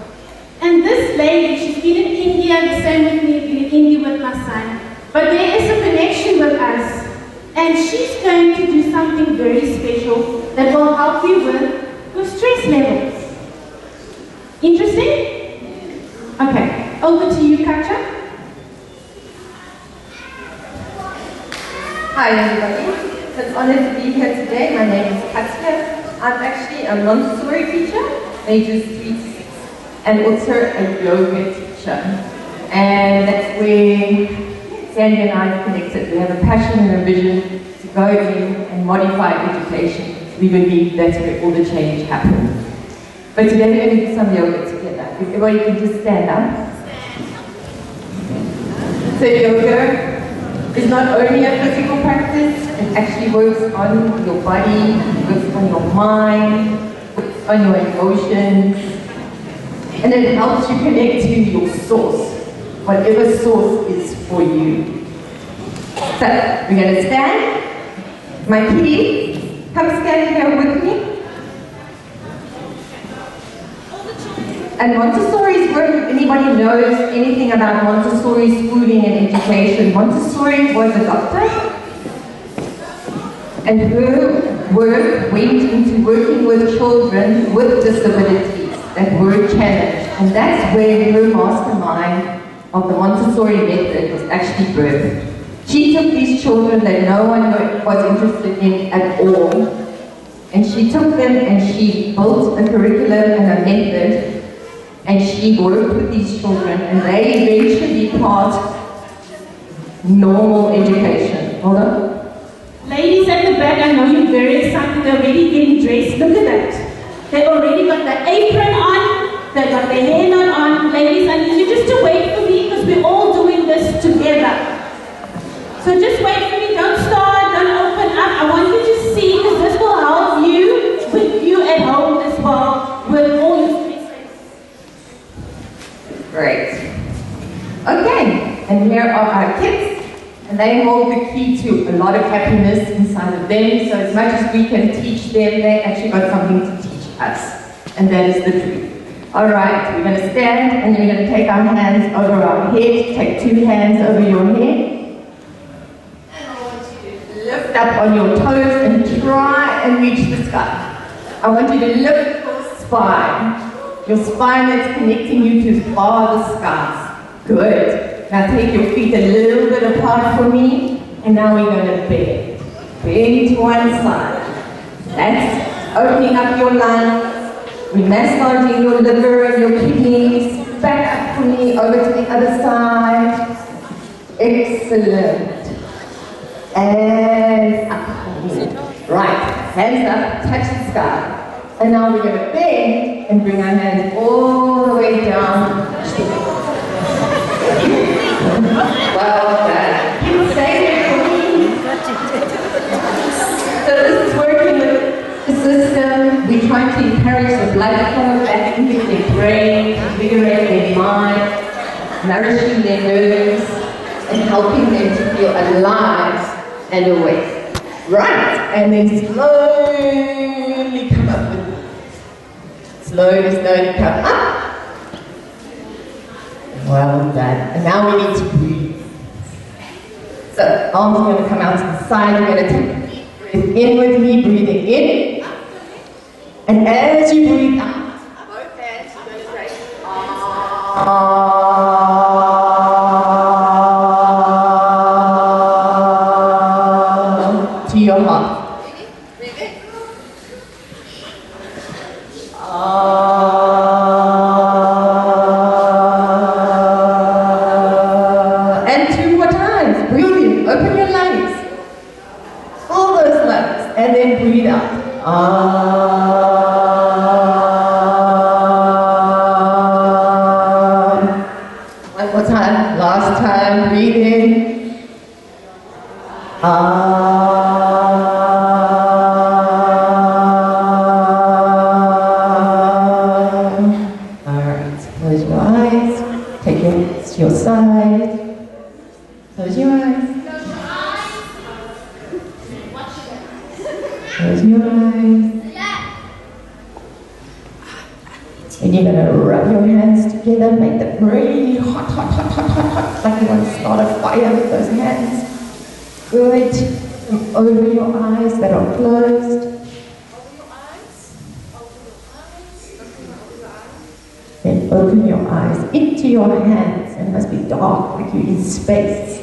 And this lady, she's been in India, the same with me, been in India with my son. But there is a connection with us. And she's going to do something very special that will help you with your stress levels. Interesting? Okay, over to you, Katja. Hi everybody, it's an honor to be here today. My name is Katja. I'm actually a Montessori teacher, ages 3 to 6, and also a yoga teacher. And that's where Sandy and I have connected. We have a passion and a vision to go in and modify education. We believe that's where all the change happens. But today we're going to do some yoga together. If everybody can just stand up. So yoga is not only a physical practice, it actually works on your body, works on your mind, works on your emotions, and it helps you connect to your source, whatever source is for you. So, we're going to stand. My kitty, come stand here with me. And Montessori's work, if anybody knows anything about Montessori schooling and education, Montessori was a doctor, and her work went into working with children with disabilities that were challenged. And that's where her mastermind of the Montessori method was actually birthed. She took these children that no one was interested in at all, and she took them and she built a curriculum and a method, and she worked with these children, and they eventually passed normal education. Hold on. Ladies at the back, I know you're very excited. They're already getting dressed. Look at that. They already got the apron on. They got their hair not on. Ladies, I need you just to wait for me because we're all doing this together. So just wait for me. Don't start. Don't open up. I want you to see because this will help you with you at home as well with all your stress. Great. Okay, and here are our kids. And they hold the key to a lot of happiness inside of them. So as much as we can teach them, they actually got something to teach us. And that is the truth. All right, we're going to stand and then we're going to take our hands over our head. Take 2 hands over your head. And I want you to lift up on your toes and try and reach the sky. I want you to lift your spine. Your spine that's connecting you to the skies. Good. Now take your feet a little bit apart for me, and now we're going to bend. Bend to one side. That's opening up your lungs. We're massaging your liver and your kidneys. Back up for me, over to the other side. Excellent. And up for me. Right, hands up, touch the sky. And now we're going to bend and bring our hands all the way down. Well done. You say it for me. So this is working with the system. We're trying to encourage the blood flow back into their brain, invigorate their mind, nourishing their nerves, and helping them to feel alive and awake. Right, and then slowly come up with it. Slowly come up. Well done. And now we need to breathe. So, arms are going to come out to the side. You're going to take a deep breath in with me, breathing in. And as you breathe out, both hands, you're going to say, ah. your mouth. And 2 more times. Breathe in. Open your lungs. Fill those lungs. And then breathe out. One more time. Last time. Breathe in. Alright, close your eyes. Take your hands to your side. Close your eyes. Close your eyes. And you're going to rub your hands together, make them really hot, hot, hot, hot, hot, hot, like you want to start a fire with those hands. Good. And open your eyes that are closed. Then open your eyes into your hands, and it must be dark, like you're in space.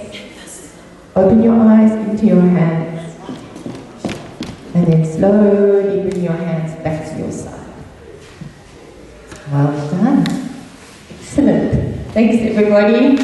Open your eyes into your hands. And then slowly bring your hands back to your side. Well done. Excellent. Thanks, everybody.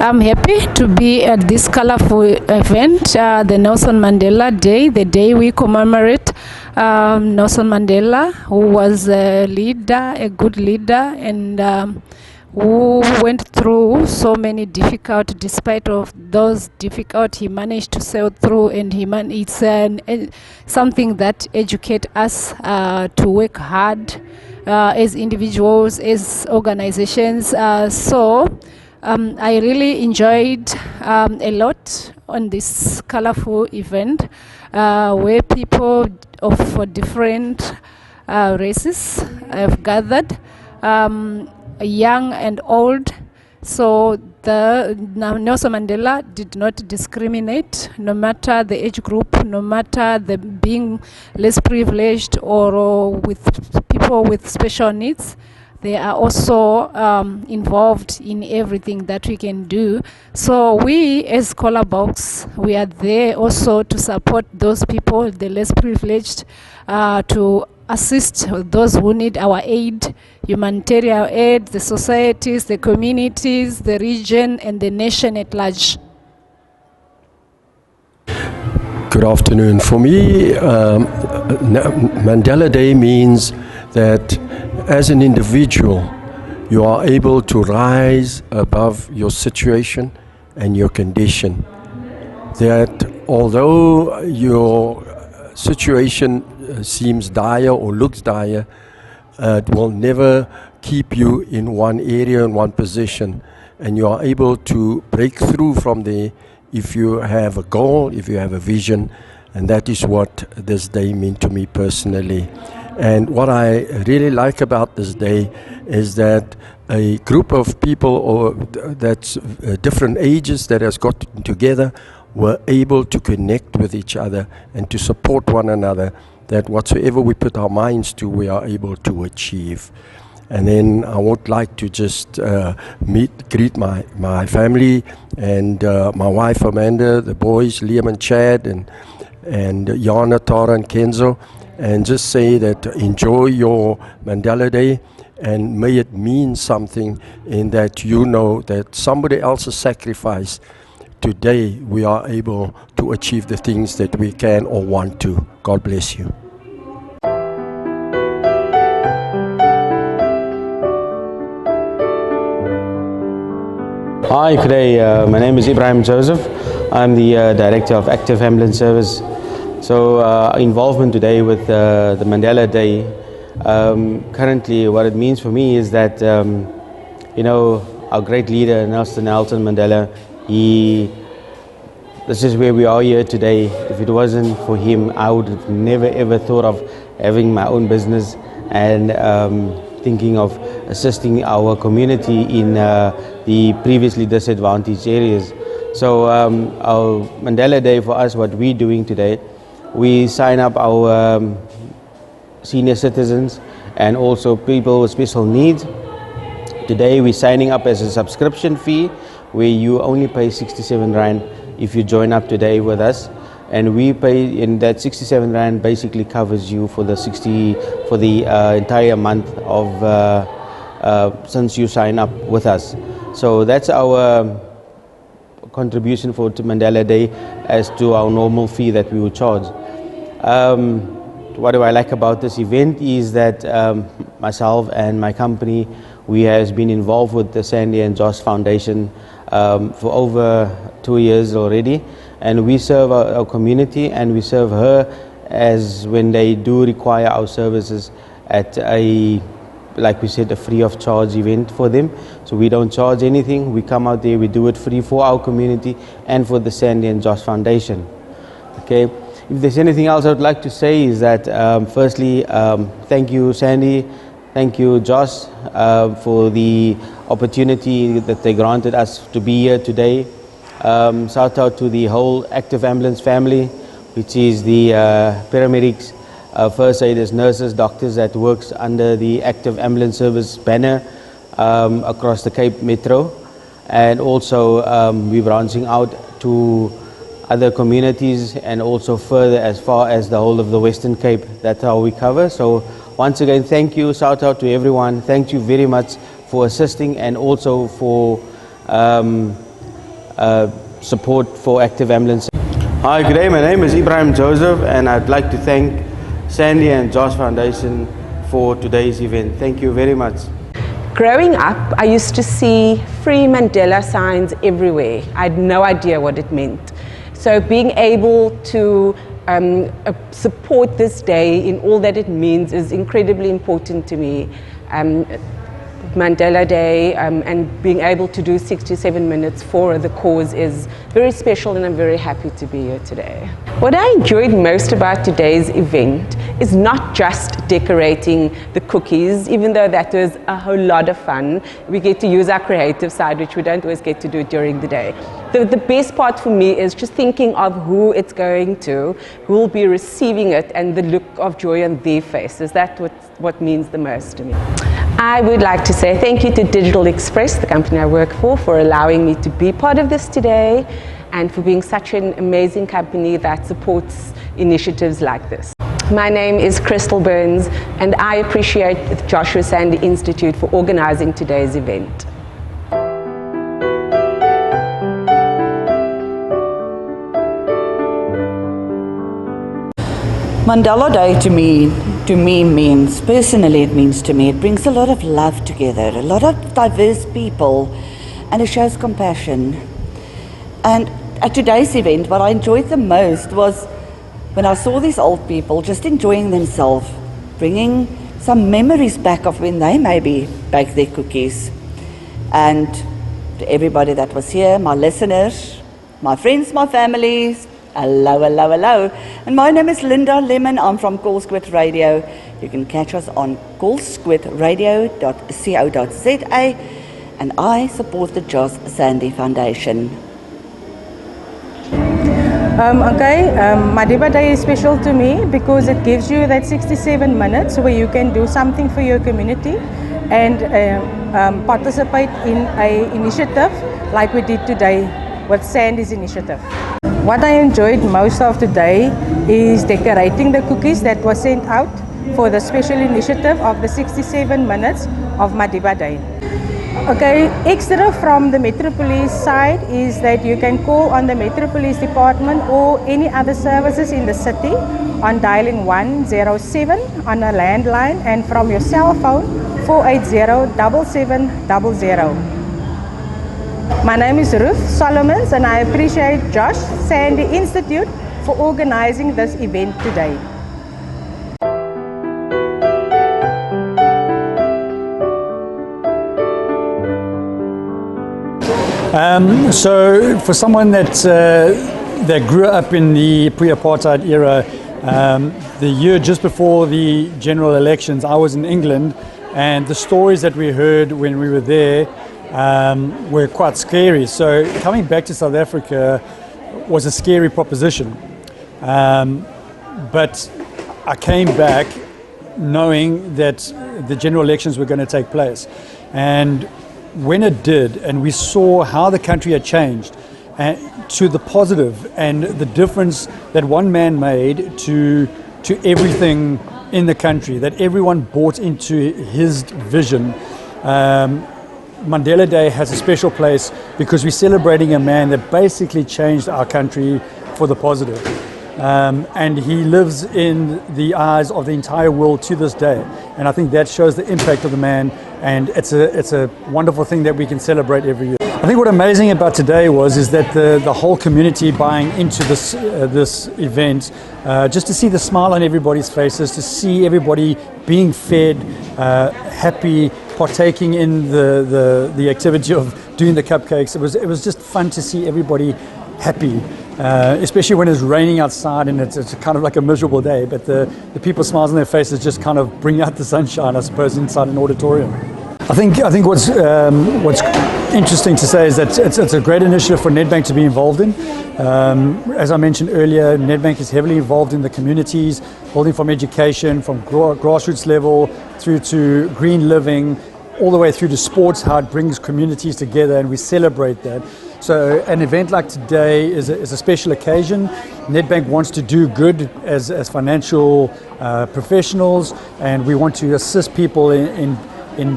I'm happy to be at this colorful event, the Nelson Mandela Day, the day we commemorate Nelson Mandela, who was a leader, a good leader, and who went through so many difficult, despite of those difficult, he managed to sail through, and it's something that educates us to work hard as individuals, as organizations. I really enjoyed a lot on this colorful event where people of different races have gathered, young and old. So the Nelson Mandela did not discriminate, no matter the age group, no matter the being less privileged or with people with special needs. They are also involved in everything that we can do. So we as Color Box, we are there also to support those people, the less privileged, to assist those who need our aid, humanitarian aid, the societies, the communities, the region, and the nation at large. Good afternoon. For me, Mandela Day means that as an individual, you are able to rise above your situation and your condition. That although your situation seems dire or looks dire, it will never keep you in one area, in one position. And you are able to break through from there if you have a goal, if you have a vision. And that is what this day means to me personally. And what I really like about this day is that a group of people that's different ages that has got together were able to connect with each other and to support one another that whatsoever we put our minds to, we are able to achieve. And then I would like to just greet my family and my wife Amanda, the boys Liam and Chad, and Jana, Tara and Kenzo, and just say that enjoy your Mandela Day, and may it mean something in that you know that somebody else's sacrifice, today we are able to achieve the things that we can or want to. God bless you. Hi, good day. My name is Ibrahim Joseph. I'm the Director of Active Ambulance Service. So involvement today with the Mandela Day, currently what it means for me is that, you know, our great leader, Nelson Mandela, this is where we are here today. If it wasn't for him, I would have never ever thought of having my own business and thinking of assisting our community in the previously disadvantaged areas. So our Mandela Day for us, what we're doing today, we sign up our senior citizens and also people with special needs. Today we're signing up as a subscription fee where you only pay 67 Rand if you join up today with us, and we pay in that 67 Rand basically covers you for the entire month of since you sign up with us. So that's our contribution to Mandela Day as to our normal fee that we would charge. What do I like about this event is that myself and my company, we have been involved with the Sandy and Josh Foundation for over 2 years already, and we serve our community, and we serve her as when they do require our services at a, like we said, a free of charge event for them. So we don't charge anything. We come out there, we do it free for our community and for the Sandy and Josh Foundation. Okay. If there's anything else I would like to say is that firstly, thank you Sandy, thank you Josh for the opportunity that they granted us to be here today. Shout out to the whole Active Ambulance family, which is the paramedics, first aiders, nurses, doctors that works under the Active Ambulance Service banner across the Cape Metro, and also we're branching out to other communities and also further as far as the whole of the Western Cape. That's how we cover. So once again, thank you, shout out to everyone. Thank you very much for assisting and also for support for Active Ambulance. Hi, good day. My name is Ibrahim Joseph, and I'd like to thank Sandy and Josh Foundation for today's event. Thank you very much. Growing up, I used to see free Mandela signs everywhere. I had no idea what it meant. So being able to support this day in all that it means is incredibly important to me. Mandela Day and being able to do 67 minutes for the cause is very special, and I'm very happy to be here today. What I enjoyed most about today's event is not just decorating the cookies, even though that was a whole lot of fun. We get to use our creative side, which we don't always get to do during the day. The best part for me is just thinking of who it's going to, who will be receiving it, and the look of joy on their faces. That's what means the most to me. I would like to say thank you to Digital Express, the company I work for allowing me to be part of this today, and for being such an amazing company that supports initiatives like this. My name is Crystal Burns, and I appreciate the Joshua Sandy Institute for organizing today's event. Mandela Day to me means, personally it means to me, it brings a lot of love together, a lot of diverse people, and it shows compassion. And at today's event, what I enjoyed the most was when I saw these old people just enjoying themselves, bringing some memories back of when they maybe baked their cookies. And to everybody that was here, my listeners, my friends, my families, hello, hello, hello. And my name is Linda Lemon. I'm from Kolskoof Radio. You can catch us on kolskoofradio.co.za, and I support the Josh Sandy Foundation. Mandela Day is special to me because it gives you that 67 minutes where you can do something for your community and participate in an initiative like we did today with Sandy's initiative. What I enjoyed most of today is decorating the cookies that were sent out for the special initiative of the 67 minutes of Mandela Day. Okay, extra from the Metropolis side is that you can call on the Metropolis department or any other services in the city on dialing 107 on a landline and from your cell phone 480-7700. My name is Ruth Solomons and I appreciate Josh Sandy Institute for organizing this event today. So for someone that grew up in the pre-apartheid era, the year just before the general elections, I was in England, and the stories that we heard when we were there were quite scary. So coming back to South Africa was a scary proposition. But I came back knowing that the general elections were going to take place. And when it did, and we saw how the country had changed to the positive and the difference that one man made to everything in the country, that everyone bought into his vision. Mandela Day has a special place because we're celebrating a man that basically changed our country for the positive. And he lives in the eyes of the entire world to this day. And I think that shows the impact of the man, and it's a wonderful thing that we can celebrate every year. I think what amazing about today is that the whole community buying into this event, just to see the smile on everybody's faces, to see everybody being fed, happy, partaking in the activity of doing the cupcakes. It was just fun to see everybody happy. Especially when it's raining outside and it's kind of like a miserable day, but the people's smiles on their faces just kind of bring out the sunshine, I suppose, inside an auditorium. I think what's interesting to say is that it's a great initiative for Nedbank to be involved in. As I mentioned earlier, Nedbank is heavily involved in the communities, holding from education, from grassroots level through to green living, all the way through to sports, how it brings communities together, and we celebrate that. So an event like today is a special occasion. Nedbank wants to do good as financial professionals, and we want to assist people in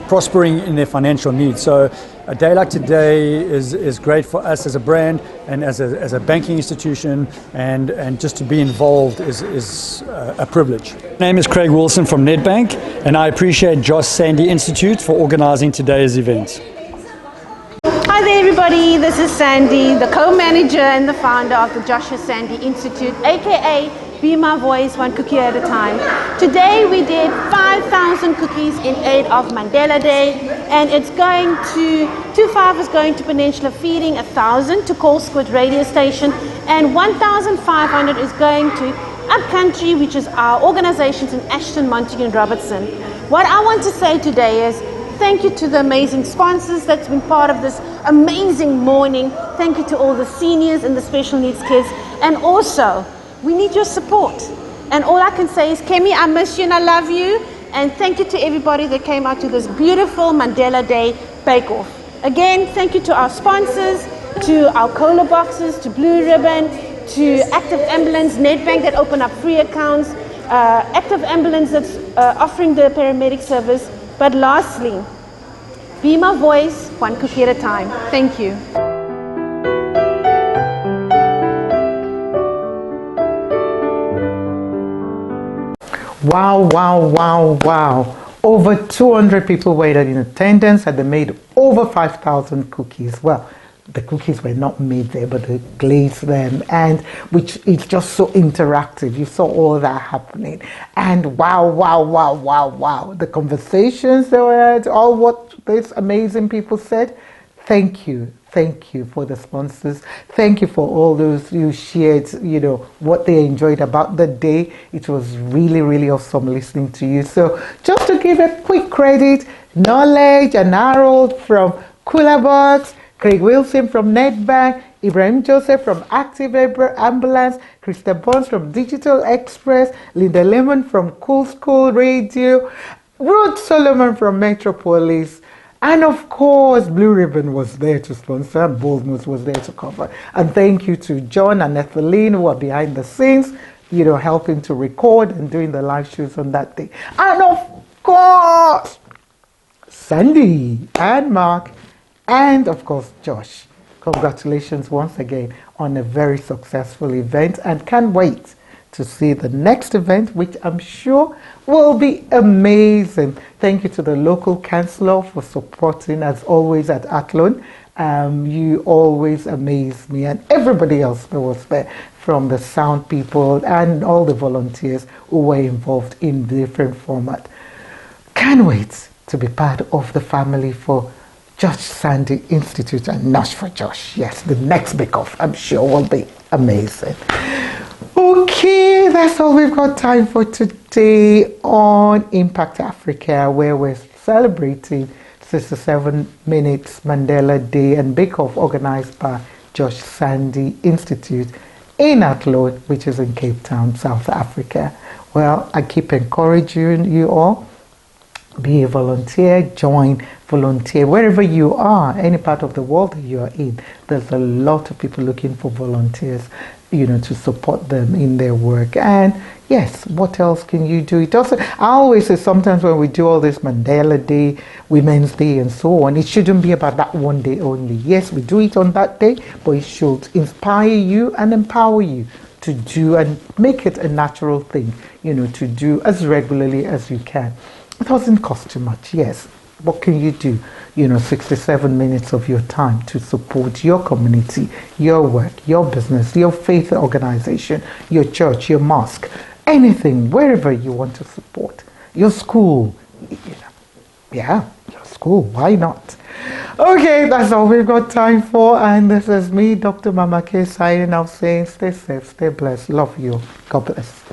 prospering in their financial needs. So a day like today is great for us as a brand and as a banking institution, and just to be involved is a privilege. My name is Craig Wilson from Nedbank, and I appreciate Josh Sandy Institute for organizing today's event. Hi there everybody, this is Sandy, the co-manager and the founder of the Joshua Sandy Institute, aka Be My Voice, one cookie at a time. Today we did 5,000 cookies in aid of Mandela Day, and it's going to, 2.5 is going to Peninsula Feeding, 1,000 to Kolskoof Radio Station, and 1,500 is going to Upcountry, which is our organizations in Ashton, Montague and Robertson. What I want to say today is thank you to the amazing sponsors that's been part of this amazing morning. Thank you to all the seniors and the special needs kids. And also, we need your support. And all I can say is, Kemi, I miss you and I love you. And thank you to everybody that came out to this beautiful Mandela Day bake-off. Again, thank you to our sponsors, to our cola boxes, to Blue Ribbon, to Active Ambulance, Nedbank that open up free accounts, Active Ambulance that's offering the paramedic service. But lastly, be my voice, one cookie at a time. Thank you. Wow, wow, wow, wow. Over 200 people were in attendance and they made over 5,000 cookies. Well, the cookies were not made there, but they glazed them, and which is just so interactive. You saw all that happening, and wow, wow, wow, wow, wow. The conversations they were, all what these amazing people said. Thank you for the sponsors. Thank you for all those who shared, what they enjoyed about the day. It was really, really awesome listening to you. So just to give a quick credit, Knowledge and Harold from Cooler Box, Craig Wilson from Nedbank, Ibrahim Joseph from Active Ambulance, Krista Bonds from Digital Express, Linda Lemon from Kolskoof Radio, Ruth Solomon from Metropolis, and of course, Blue Ribbon was there to sponsor, and Boldness was there to cover. And thank you to John and Ethelene who are behind the scenes, helping to record and doing the live shows on that day. And of course, Sandy and Mark, and of course, Josh. Congratulations once again on a very successful event, and can't wait to see the next event, which I'm sure will be amazing. Thank you to the local councillor for supporting, as always, at Athlone. You always amaze me, and everybody else that was there, from the sound people and all the volunteers who were involved in different format. Can't wait to be part of the family for Josh Sandy Institute and Nosh for Josh. Yes, the next big off, I'm sure, will be amazing. Okay, that's all we've got time for today on Impact Africa, where we're celebrating 67 Minutes Mandela Day and Bake Off, organized by Josh Sandy Institute in Athlone, which is in Cape Town, South Africa. Well, I keep encouraging you all, be a volunteer, join, volunteer, wherever you are, any part of the world that you are in. There's a lot of people looking for volunteers, to support them in their work. And yes, what else can you do? It also, I always say, sometimes when we do all this Mandela Day, Women's Day, and so on, it shouldn't be about that one day only. Yes, we do it on that day, but it should inspire you and empower you to do and make it a natural thing, to do as regularly as you can. It doesn't cost too much, yes. What can you do? 67 minutes of your time to support your community, your work, your business, your faith organization, your church, your mosque, anything, wherever you want to support. Your school, your school, why not? Okay, that's all we've got time for. And this is me, Dr. Mama K, signing out, saying stay safe, stay blessed. Love you. God bless.